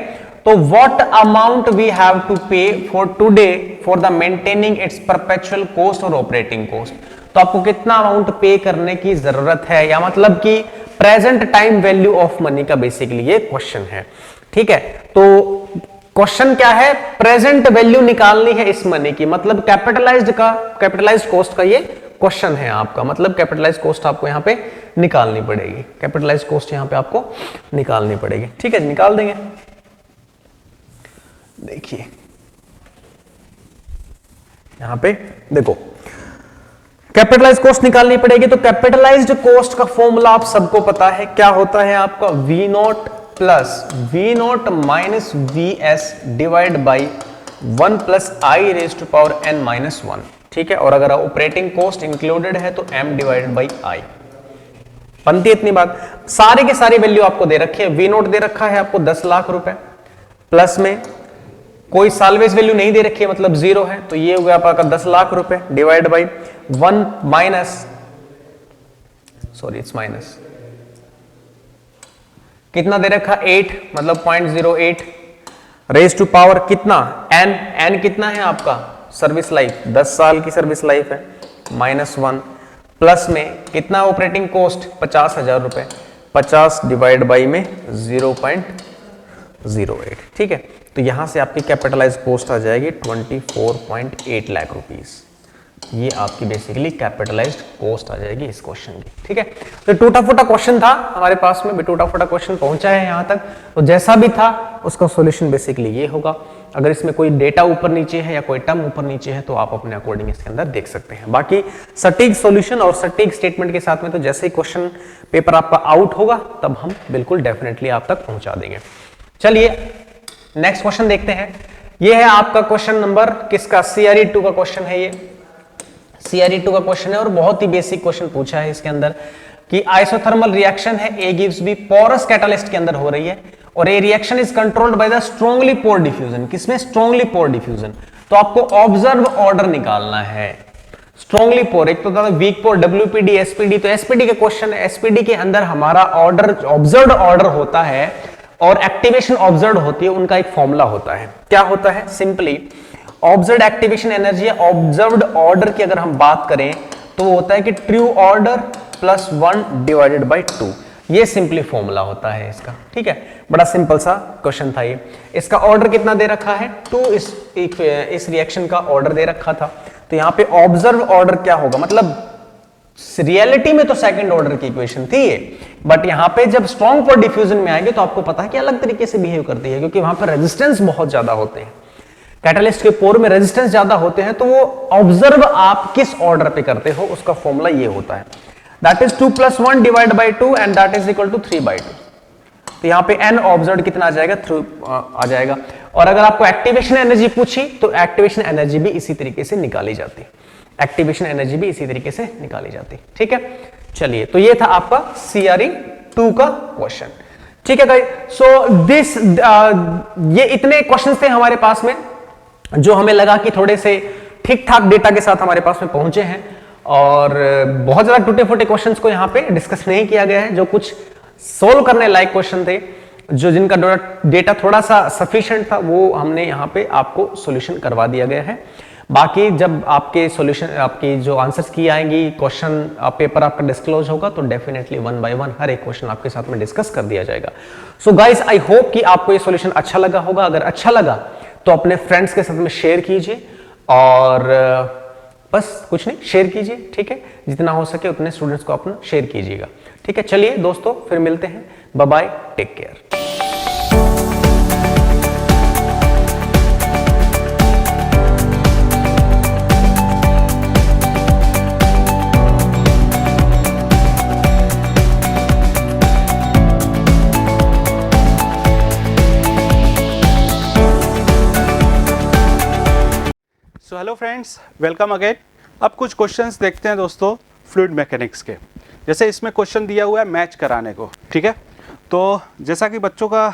तो what amount we have to pay for today for the maintaining its perpetual cost और ऑपरेटिंग कॉस्ट। तो आपको कितना अमाउंट पे करने की जरूरत है, या मतलब कि present time value of money का बेसिकली ये क्वेश्चन है। ठीक है, तो क्वेश्चन क्या है, प्रेजेंट वैल्यू निकालनी है इस मनी की, मतलब कैपिटलाइज्ड कॉस्ट का ये क्वेश्चन है आपका, मतलब कैपिटलाइज्ड कॉस्ट आपको यहां पे निकालनी पड़ेगी, कैपिटलाइज्ड कॉस्ट यहां पे आपको निकालनी पड़ेगी। ठीक है, निकाल देंगे। देखिए यहां पे देखो, कैपिटलाइज्ड कॉस्ट निकालनी पड़ेगी, तो कैपिटलाइज्ड कॉस्ट का फॉर्मूला आप सबको पता है, क्या होता है आपका V not plus V not minus V S divide by 1 plus I raise to power N minus 1। ठीक है, और अगर ऑपरेटिंग कॉस्ट इंक्लूडेड है तो m डिवाइडेड बाई आई। बनती है इतनी बात। सारे के सारी वैल्यू आपको दे रखी है, वी नोट दे रखा है आपको 10 लाख रुपए, प्लस में कोई सालवेज वैल्यू नहीं दे रखी है मतलब 0 है, तो ये हो गया आपका 10 लाख रुपए divide by 1 minus, sorry it's minus, कितना दे रखा 8 मतलब 0.08 रेज टू पावर कितना n कितना है आपका सर्विस लाइफ, 10 साल की सर्विस लाइफ है, -1 प्लस में कितना ऑपरेटिंग कॉस्ट 50,000 रुपए, 50 डिवाइड बाई में 0.08। ठीक है, तो यहां से आपकी कैपिटलाइज कॉस्ट आ जाएगी 24.8 लाख रुपीस। ये आपकी बेसिकली कैपिटलाइज्ड कॉस्ट आ जाएगी इस क्वेश्चन की। ठीक है, तो टूटा फूटा क्वेश्चन था हमारे पास में, टूटा फूटा क्वेश्चन पहुंचा है यहां तक, तो जैसा भी था उसका सॉल्यूशन बेसिकली ये होगा। अगर इसमें कोई डेटा ऊपर नीचे है या कोई टर्म ऊपर नीचे है तो आप अपने अकॉर्डिंग इसके अंदर देख सकते हैं। बाकी सटीक सॉल्यूशन और सटीक स्टेटमेंट के साथ में तो जैसे ही क्वेश्चन पेपर आपका आउट होगा तब हम बिल्कुल डेफिनेटली आप तक पहुंचा देंगे। चलिए नेक्स्ट क्वेश्चन देखते हैं। ये है आपका क्वेश्चन नंबर किसका, CRE 2 का क्वेश्चन है ये, CRE 2 का क्वेश्चन है और बहुत ही बेसिक क्वेश्चन पूछा है इसके अंदर कि आइसोथर्मल रिएक्शन है A gives B porous catalyst के अंदर हो रही है और ये reaction is controlled by the strongly pore diffusion. किसमें, स्ट्रांगली पोर डिफ्यूजन। तो आपको ऑब्जर्व ऑर्डर निकालना है। स्ट्रांगली पोर, एक तो था वीक पोर WPD SPD, तो SPD के क्वेश्चन है, SPD के अंदर हमारा ऑर्डर ऑब्जर्व्ड ऑर्डर होता है और एक्टिवेशन ऑब्जर्व्ड होती है, उनका एक फॉर्मूला होता है। क्या होता है, simply observed activation energy, observed order की अगर हम बात करें तो वो होता है कि true order plus 1 divided by 2, ये सिंपली फॉर्मूला होता है इसका। ठीक है, बड़ा सिंपल सा क्वेश्चन था ये। इसका ऑर्डर कितना दे रखा है 2, इस रिएक्शन का ऑर्डर दे रखा था, तो यहां पे ऑब्जर्व ऑर्डर क्या होगा, मतलब रियलिटी में तो सेकंड ऑर्डर की इक्वेशन थी ये, बट यहां पे जब स्ट्रॉन्ग पोर डिफ्यूजन में आएंगे तो आपको पता है कि अलग तरीके से बिहेव करती है, क्योंकि वहां पर रेजिस्टेंस बहुत ज्यादा होते हैं, कैटलिस्ट के पोर में रेजिस्टेंस ज्यादा होते हैं, तो वो ऑब्जर्व आप किस ऑर्डर पे करते हो उसका फॉर्मूला ये होता है, that is 2 + 1 divide by 2 and that is equal to 3/2। तो यहाँ पे n ऑब्जर्व कितना आ जाएगा, 3 आ जाएगा। और अगर आपको एक्टिवेशन एनर्जी पूछी तो एक्टिवेशन एनर्जी भी इसी तरीके से निकाली जाती, एक्टिवेशन एनर्जी भी इसी तरीके से निकाली जाती। ठीक है, चलिए, तो ये था आपका CRE 2 का क्वेश्चन। ठीक है गाइस, सो दिस ये इतने क्वेश्चंस थे हमारे पास में जो हमें लगा कि थोड़े से ठीक ठाक डेटा के साथ हमारे पास में पहुंचे हैं, और बहुत ज्यादा टूटे फूटे क्वेश्चंस को यहाँ पे डिस्कस नहीं किया गया है। जो कुछ सोल्व करने लायक क्वेश्चन थे, जो जिनका डेटा थोड़ा सा सफिशिएंट था, वो हमने यहाँ पे आपको सॉल्यूशन करवा दिया गया है। बाकी जब आपके सॉल्यूशन, आपकी जो आंसर्स की आएंगी, क्वेश्चन पेपर आपका डिस्क्लोज होगा तो डेफिनेटली 1 बाय 1 हर एक क्वेश्चन आपके साथ में डिस्कस कर दिया जाएगा। सो गाइस, आई होप कि आपको ये सॉल्यूशन अच्छा लगा होगा। अगर अच्छा लगा तो अपने फ्रेंड्स के साथ में शेयर कीजिए, और बस कुछ नहीं, शेयर कीजिए। ठीक है, जितना हो सके उतने स्टूडेंट्स को अपना शेयर कीजिएगा। ठीक है, चलिए दोस्तों, फिर मिलते हैं। Bye bye, take care. So hello friends, welcome again. अब कुछ क्वेश्चंस देखते हैं दोस्तों फ्लूइड मैकेनिक्स के। जैसे इसमें क्वेश्चन दिया हुआ है मैच कराने को, ठीक है। तो जैसा कि बच्चों का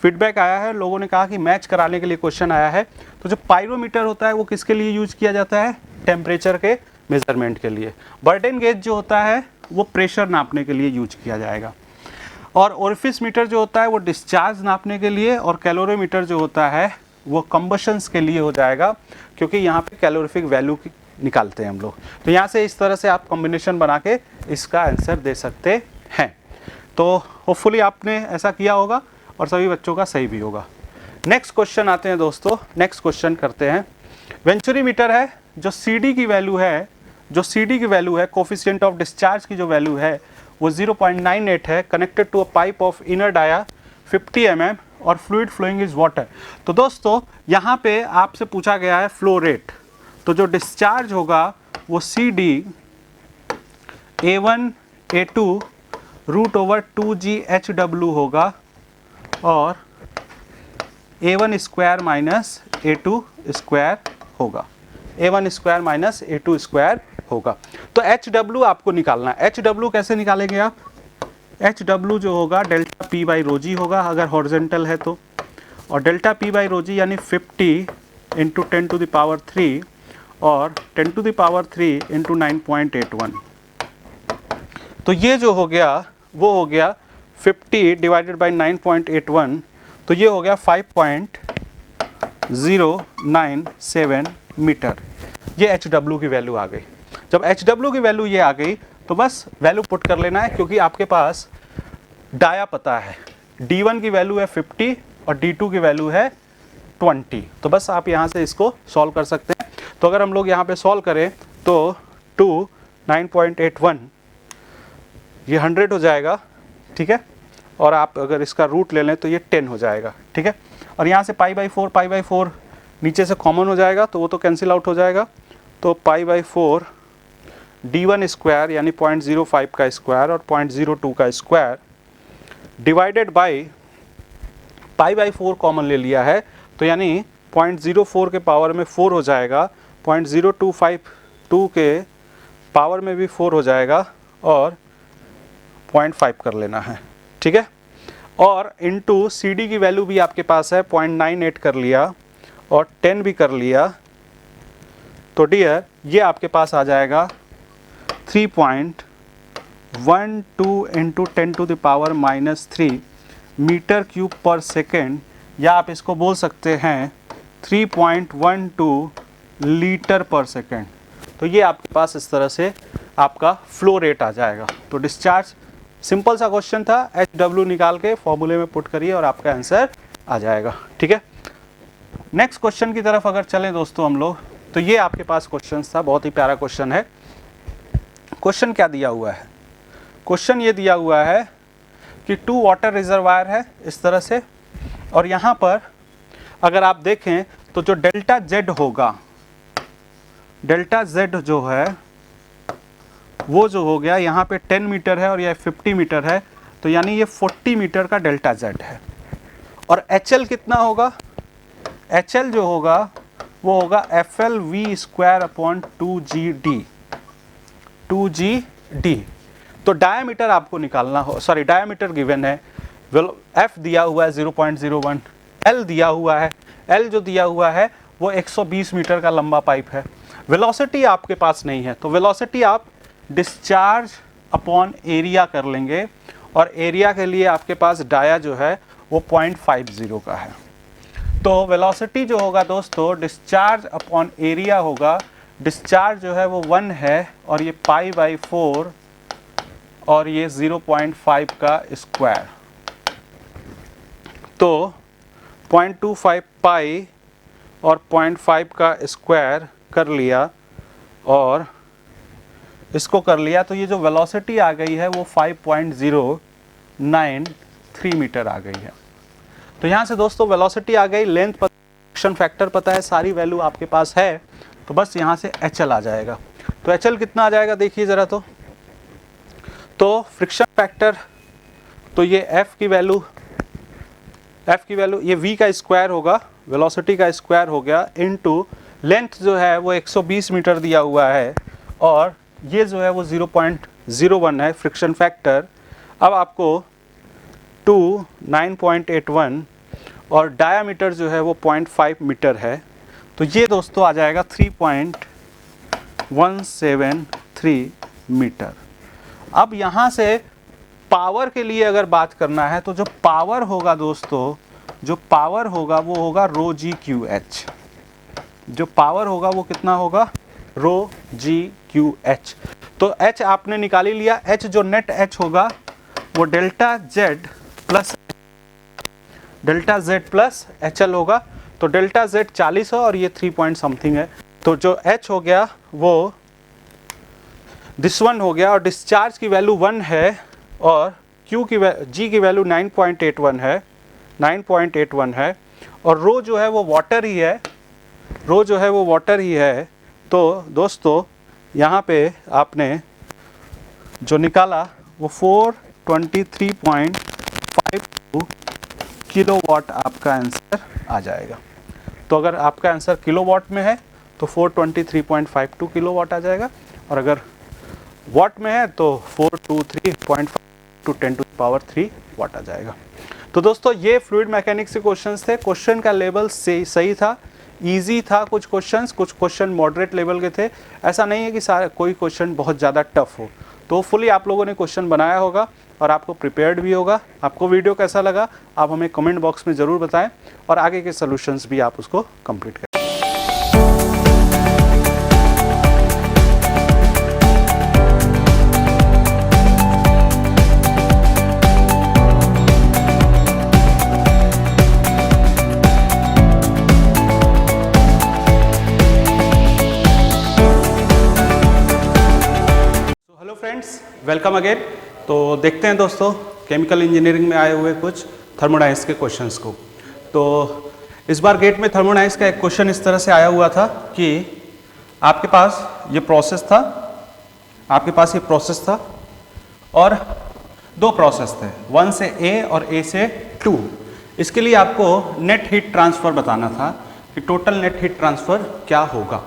फीडबैक आया है, लोगों ने कहा कि मैच कराने के लिए क्वेश्चन आया है। तो जो पायरोमीटर होता है वो किसके लिए यूज किया जाता है, टेम्परेचर के मेजरमेंट के लिए। बर्टन गेज जो होता है वो प्रेशर नापने के लिए यूज किया जाएगा, और ओरिफिस मीटर जो होता है वो डिस्चार्ज नापने के लिए, और कैलोरीमीटर जो होता है वो कंबशंस के लिए हो जाएगा, क्योंकि यहाँ पे कैलोरीफिक वैल्यू निकालते हैं हम लोग। तो यहाँ से इस तरह से आप कॉम्बिनेशन बना के इसका आंसर दे सकते हैं। तो होपफुली आपने ऐसा किया होगा और सभी बच्चों का सही भी होगा। नेक्स्ट क्वेश्चन आते हैं दोस्तों, नेक्स्ट क्वेश्चन करते हैं। वेंचुरी मीटर है, जो CD की वैल्यू है, जो CD की वैल्यू है, कोफिशिएंट ऑफ डिस्चार्ज की जो वैल्यू है वो 0.98 है, connected to a pipe of inner dia 50 mm और फ्लूइड फ्लोइंग इज वाटर। तो दोस्तों यहाँ पे आपसे पूछा गया है फ्लो रेट। तो जो डिस्चार्ज होगा वो CD A1 A2 root over 2GHW होगा और A1 square minus A2 square होगा, A1 square minus A2 square होगा। तो HW आपको निकालना है। HW कैसे निकालेंगे आप? HW जो होगा डेल्टा P बाई रो जी होगा अगर हॉरिजॉन्टल है तो, और डेल्टा P बाई रो जी यानी 50 इंटू 10 टू द पावर 3 और 10 टू द पावर 3 इंटू 9.81। तो ये जो हो गया वो हो गया 50 डिवाइडेड बाई 9.81, तो ये हो गया 5.097 मीटर। ये HW की वैल्यू आ गई। जब HW की वैल्यू ये आ गई तो बस वैल्यू पुट कर लेना है, क्योंकि आपके पास डाया पता है। D1 की वैल्यू है 50 और D2 की वैल्यू है 20। तो बस आप यहाँ से इसको सॉल्व कर सकते हैं। तो अगर हम लोग यहाँ पे सॉल्व करें तो 2 9.81 ये 100 हो जाएगा, ठीक है। और आप अगर इसका रूट ले लें तो ये 10 हो जाएगा, ठीक है। और यहाँ से पाई बाई 4 नीचे से कॉमन हो जाएगा तो वो तो कैंसिल आउट हो जाएगा। तो पाई बाई 4 D1 स्क्वायर यानी 0.05 का स्क्वायर और 0.02 का square divided by pi by 4 common ले लिया है तो यानी 0.04 के पावर में 4 हो जाएगा, 0.0252 के पावर में भी 4 हो जाएगा और 0.5 कर लेना है, ठीक है। और इनटू CD की वैल्यू भी आपके पास है 0.98 कर लिया और 10 भी कर लिया। तो डियर ये आपके पास आ जाएगा 3.12 into 10 to the power -3 metre cube पर सेकेंड, या आप इसको बोल सकते हैं 3.12 लीटर पर सेकेंड। तो ये आपके पास इस तरह से आपका फ्लो रेट आ जाएगा। तो डिस्चार्ज सिंपल सा क्वेश्चन था, HW निकाल के फॉर्मूले में पुट करिए और आपका आंसर आ जाएगा, ठीक है। नेक्स्ट क्वेश्चन की तरफ अगर चलें दोस्तों हम लोग, तो ये आपके पास क्वेश्चन था, बहुत ही प्यारा क्वेश्चन है। क्वेश्चन क्या दिया हुआ है? क्वेश्चन ये दिया हुआ है कि 2 वाटर रिजर्वायर है इस तरह से, और यहाँ पर अगर आप देखें तो जो डेल्टा Z होगा, डेल्टा Z जो है वो जो हो गया यहाँ पे 10 मीटर है और यह 50 मीटर है, तो यानी ये 40 मीटर का डेल्टा Z है। और HL कितना होगा? HL जो होगा वो होगा FL V² upon 2GD, 2GD। तो डायामीटर आपको निकालना हो, सॉरी डायामीटर गिवन है, F दिया हुआ है 0.01, L दिया हुआ है, L जो दिया हुआ है वो 120 मीटर का लंबा पाइप है। वेलोसिटी आपके पास नहीं है, तो वेलोसिटी आप डिस्चार्ज अपॉन एरिया कर लेंगे, और एरिया के लिए आपके पास डाया जो है वो 0.50 का है। तो वेलोसिटी जो होगा दोस्तों डिस्चार्ज अपॉन एरिया होगा, डिस्चार्ज जो है वो 1 है और ये पाई बाई 4 और ये 0.5 का स्क्वायर, तो 0.25 पाई और 0.5 का स्क्वायर कर लिया और इसको कर लिया, तो ये जो वेलोसिटी आ गई है वो 5.093 मीटर आ गई है। तो यहाँ से दोस्तों वेलोसिटी आ गई, लेंथ पता, फ्रिक्शन फैक्टर पता है, सारी वैल्यू आपके पास है, तो बस यहाँ से HL आ जाएगा। तो HL कितना आ जाएगा देखिए ज़रा, तो फ्रिक्शन फैक्टर, तो ये F की वैल्यू ये V का स्क्वायर होगा, वेलोसिटी का स्क्वायर हो गया, इनटू लेंथ जो है वो 120 मीटर दिया हुआ है और ये जो है वो 0.01 है फ्रिक्शन फैक्टर। अब आपको 9.81 और डायामीटर जो है वो 0.5 मीटर है, तो ये दोस्तों आ जाएगा 3.173 मीटर। अब यहाँ से पावर के लिए अगर बात करना है तो जो पावर होगा दोस्तों, जो पावर होगा वो होगा ρ/g/Q/h। जो पावर होगा वो कितना होगा? रो जी क्यू एच। तो एच आपने निकाल ही लिया। एच जो नेट एच होगा वो delta Z plus H L होगा। तो डेल्टा जेड 40 है और ये 3 पॉइंट समथिंग है। तो जो एच हो गया वो दिस वन हो गया, और डिस्चार्ज की वैल्यू 1 है, और क्यू की जी की वैल्यू 9.81 है, 9.81 है, और रो जो है वो वाटर ही है, रो जो है वो वाटर ही है। तो दोस्तों यहाँ पे आपने जो निकाला वो 423.52 किलोवाट आपका आंसर आ जाएगा। तो अगर आपका आंसर किलोवाट में है तो 423.52 किलोवाट आ जाएगा, और अगर वाट में है तो 423.52 10 to the power 3 वाट आ जाएगा। तो दोस्तों ये फ्लूइड मैकेनिक्स के क्वेश्चंस थे। क्वेश्चन का लेवल सही था, इजी था। कुछ क्वेश्चन मॉडरेट लेवल के थे। ऐसा नहीं है कि सारा कोई क्वेश्चन बहुत ज़्यादा टफ हो। तो फुली आप लोगों ने क्वेश्चन बनाया होगा और आपको प्रिपेयर्ड भी होगा। आपको वीडियो कैसा लगा आप हमें कमेंट बॉक्स में ज़रूर बताएं, और आगे के सोल्यूशंस भी आप उसको कंप्लीट करें। Hello friends, welcome again. तो देखते हैं दोस्तों केमिकल इंजीनियरिंग में आए हुए कुछ थर्मोडाइनमिक्स के क्वेश्चंस को। तो इस बार गेट में थर्मोडाइनमिक्स का एक क्वेश्चन इस तरह से आया हुआ था कि आपके पास ये प्रोसेस था, और दो प्रोसेस थे, 1 से A और A से 2। इसके लिए आपको नेट हीट ट्रांसफ़र बताना था कि टोटल नेट हीट ट्रांसफ़र क्या होगा।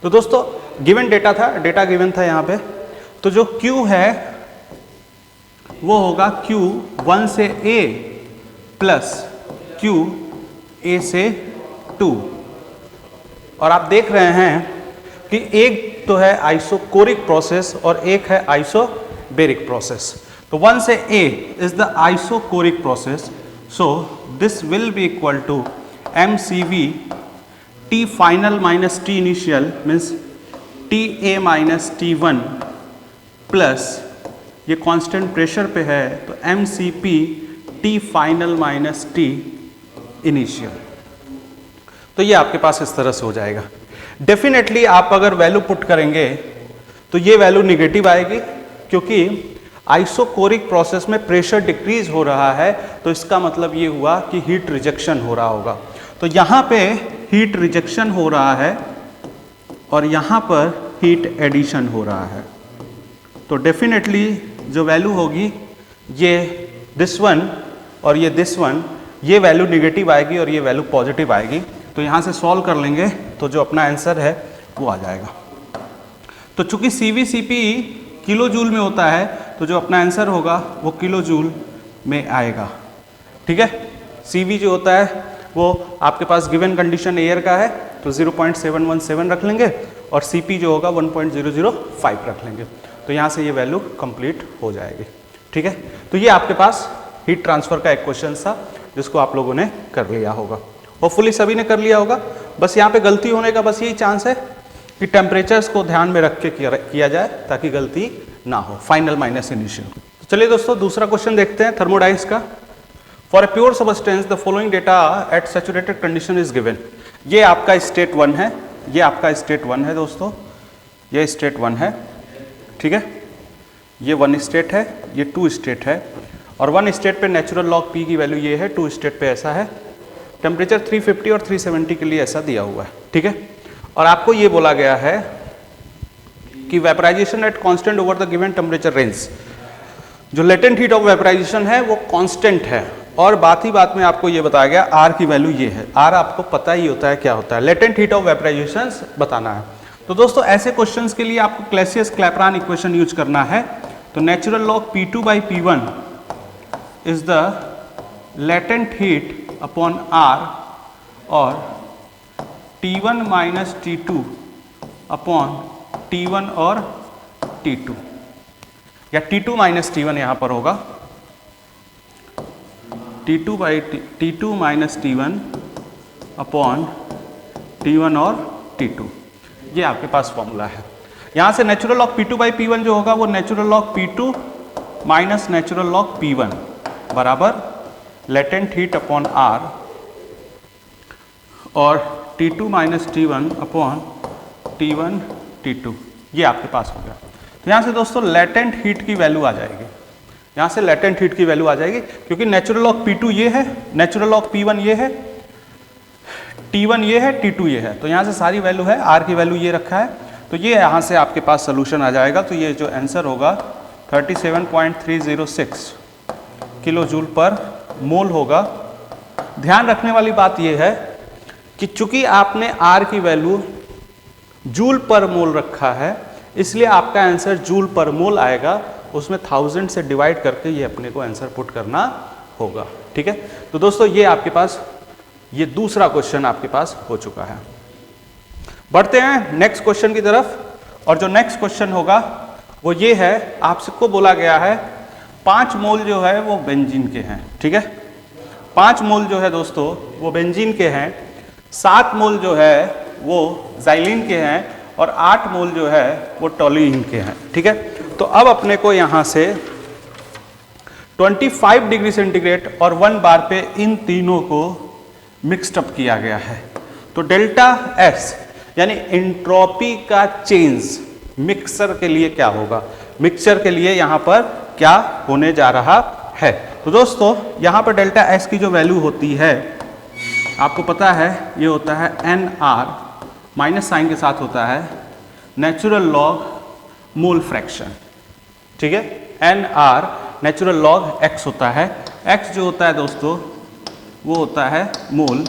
तो दोस्तों गिवन डेटा गिवन था यहाँ पे। तो जो Q है वो होगा Q 1 से A प्लस Q A से 2। और आप देख रहे हैं कि एक तो है आइसोकोरिक प्रोसेस और एक है आइसोबेरिक प्रोसेस। तो 1 से A is the isochoric process, so this will be equal to MCV T final minus T initial means TA minus T1 plus ये कांस्टेंट प्रेशर पे है तो MCP T final minus T initial. तो ये आपके पास इस तरह से हो जाएगा। डेफिनेटली आप अगर वैल्यू पुट करेंगे तो ये वैल्यू निगेटिव आएगी, क्योंकि आइसोकोरिक प्रोसेस में प्रेशर डिक्रीज हो रहा है। तो इसका मतलब ये हुआ कि हीट रिजेक्शन हो रहा होगा। तो यहाँ पे हीट रिजेक्शन हो रहा है और यहाँ पर हीट एडिशन हो रहा है। तो डेफिनेटली जो वैल्यू होगी ये दिस वन और ये दिस वन, ये वैल्यू निगेटिव आएगी और ये वैल्यू पॉजिटिव आएगी। तो यहाँ से सॉल्व कर लेंगे तो जो अपना आंसर है वो आ जाएगा। तो चूंकि CVCP किलो जूल में होता है तो जो अपना आंसर होगा वो किलो जूल में आएगा। ठीक है, CV जो होता है वो आपके पास गिवन कंडीशन एयर का है तो 0.717 रख लेंगे, और CP जो होगा 1.005 रख लेंगे। तो यहाँ से ये वैल्यू कंप्लीट हो जाएगी। ठीक है, तो ये आपके पास हीट ट्रांसफर का एक क्वेश्चन था जिसको आप लोगों ने कर लिया होगा। होपफुली सभी ने कर लिया होगा। बस यहाँ पे गलती होने का बस यही चांस है कि टेम्परेचर्स को ध्यान में रख के किया जाए ताकि गलती ना हो, फाइनल माइनस इनिशियल। तो चलिए दोस्तों दूसरा क्वेश्चन देखते हैं थर्मोडाइनमिक्स का। For a pure substance the following data eight saturated condition is given. ये आपका स्टेट 1 है, ये आपका स्टेट 1 है दोस्तों, ये स्टेट 1 है। ठीक है, ये 1 स्टेट है, ये 2 स्टेट है, और 1 स्टेट पे नेचुरल लॉग P की वैल्यू ये है, 2 स्टेट पे ऐसा है। टेम्परेचर 350 और 370 के लिए ऐसा दिया हुआ है। ठीक है, और आपको ये बोला गया है कि vaporisation at constant over the given temperature range. जो लेटेंट हीट ऑफ वेपराइजेशन है वो कांस्टेंट है, और बात ही बात में आपको ये बताया गया R की वैल्यू ये है। R आपको पता ही होता है क्या होता है, लेटेंट हीट ऑफ वेपराइजेशन बताना है। तो दोस्तों ऐसे क्वेश्चंस के लिए आपको क्लैसियस क्लैपेरॉन इक्वेशन यूज करना है। तो natural log P2 by P1 is the latent heat upon R, और T1 minus T2 upon T1 और T2, या T2 माइनस T1 यहाँ पर होगा, T2 minus T1 upon T1 और T2। ये आपके पास फॉर्मूला है। यहाँ से natural log P2 by P1 जो होगा वो natural log P2 minus natural log P1 बराबर लेटेंट हीट अपॉन R और T2 minus T1 upon T1 T2, ये आपके पास हो गया। तो यहाँ से दोस्तों लेटेंट हीट की वैल्यू आ जाएगी, यहाँ से लेटेंट हीट की वैल्यू आ जाएगी, क्योंकि नेचुरल लॉग P2 ये है, नेचुरल लॉग P1 ये है, T1 ये है, T2 ये है। तो यहाँ से सारी वैल्यू है, R की वैल्यू ये रखा है, तो ये यहाँ से आपके पास सोल्यूशन आ जाएगा। तो ये जो आंसर होगा 37.306 किलो जूल पर मोल होगा। ध्यान रखने वाली बात ये है कि चूंकि आपने R की वैल्यू जूल पर मोल रखा है, इसलिए आपका आंसर जूल पर मोल आएगा, उसमें 1000 से डिवाइड करके ये अपने को आंसर पुट करना होगा। ठीक है, तो दोस्तों ये आपके पास ये दूसरा क्वेश्चन आपके पास हो चुका है। बढ़ते हैं नेक्स्ट क्वेश्चन की तरफ, और जो नेक्स्ट क्वेश्चन होगा वो ये है, आपको बोला गया है 5 मोल जो है वो बेंजीन के हैं। ठीक है, 5 मोल जो है दोस्तों वो बेंजीन के हैं, 7 मोल जो है वो ज़ाइलिन के हैं और 8 मोल जो है वो टोल्यूइन के हैं। ठीक है, तो अब अपने को यहाँ से 25 डिग्री सेंटीग्रेड और 1 बार पे इन तीनों को मिक्स्ड अप किया गया है। तो डेल्टा एस यानी एंट्रोपी का चेंज मिक्सर के लिए क्या होगा, मिक्सचर के लिए यहाँ पर क्या होने जा रहा है। तो दोस्तों यहाँ पर डेल्टा एस की जो वैल्यू होती है आपको पता है, ये होता है NR माइनस साइन के साथ होता है नेचुरल लॉग मोल फ्रैक्शन। ठीक है, NR नेचुरल लॉग X होता है, X जो होता है दोस्तों वो होता है मोल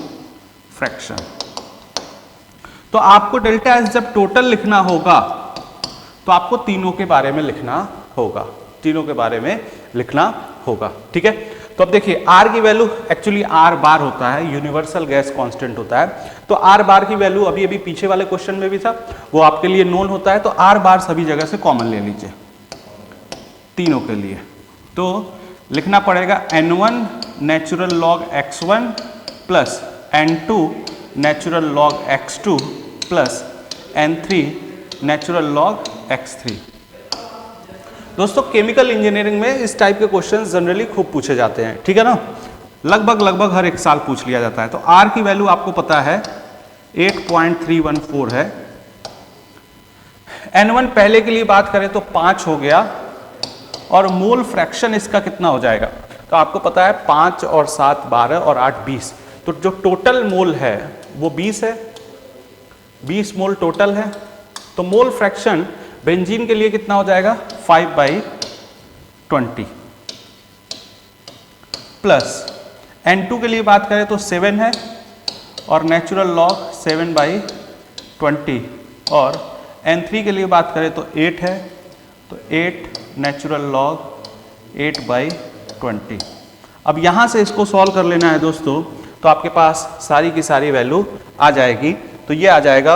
फ्रैक्शन। तो आपको डेल्टा एस जब टोटल लिखना होगा तो आपको तीनों के बारे में लिखना होगा, तीनों के बारे में लिखना होगा। ठीक है, तो अब देखिए R की वैल्यू एक्चुअली R बार होता है, यूनिवर्सल गैस कांस्टेंट होता है। तो R बार की वैल्यू अभी अभी पीछे वाले क्वेश्चन में भी था, वो आपके लिए नोन होता है। तो R बार सभी जगह से कॉमन ले लीजिए तीनों के लिए। तो लिखना पड़ेगा N1 natural log X1 plus N2 natural log X2 plus N3 natural log X3। दोस्तों केमिकल इंजीनियरिंग में इस टाइप के क्वेश्चंस जनरली खूब पूछे जाते हैं। ठीक है ना, लगभग हर एक साल पूछ लिया जाता है। तो R की वैल्यू आपको पता है 8.314 है। N1 पहले के लिए बात करें तो 5 हो गया, और मोल फ्रैक्शन इसका कितना हो जाएगा, तो आपको पता है 5 और 7 12 और 8 20। तो जो टोटल मोल है वो 20 है, 20 मोल टोटल है। तो मोल फ्रैक्शन बेंजीन के लिए कितना हो जाएगा 5/20 प्लस N2 के लिए बात करें तो 7 है और नेचुरल लॉग 7/20, और N3 के लिए बात करें तो 8 है, तो 8 नेचुरल लॉग 8/20। अब यहाँ से इसको सॉल्व कर लेना है दोस्तों, तो आपके पास सारी की सारी वैल्यू आ जाएगी। तो ये आ जाएगा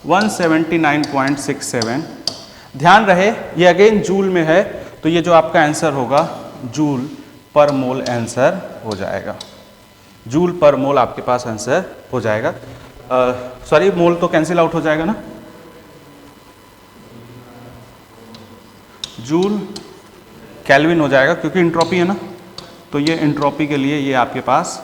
179.67। ध्यान रहे ये अगेन जूल में है, तो ये जो आपका आंसर होगा जूल पर मोल आंसर हो जाएगा, जूल पर मोल आपके पास आंसर हो जाएगा। सॉरी मोल तो कैंसिल आउट हो जाएगा ना, जूल केल्विन हो जाएगा क्योंकि इंट्रोपी है ना, तो ये इंट्रोपी के लिए ये आपके पास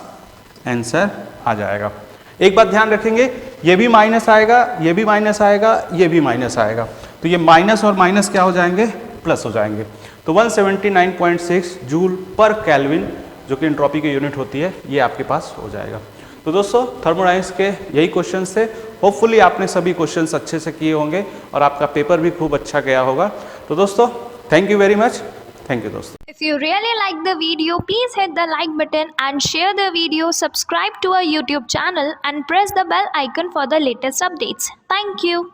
आंसर आ जाएगा। एक बात ध्यान रखेंगे, ये भी माइनस आएगा, ये भी माइनस आएगा, ये भी माइनस आएगा, तो ये माइनस और माइनस क्या हो जाएंगे, प्लस हो जाएंगे। तो 179.6 जूल पर केल्विन जो कि एंट्रोपी की यूनिट होती है, ये आपके पास हो जाएगा। तो दोस्तों थर्मोडायनेमिक्स के यही क्वेश्चंस थे। होपफुली आपने सभी क्वेश्चंस अच्छे से किए होंगे और आपका पेपर भी खूब अच्छा गया होगा। तो दोस्तों thank you very much, thank you दोस्तों। If you really like the video, please hit the like button and share the video, subscribe to our YouTube channel and press the bell icon for the latest updates. Thank you.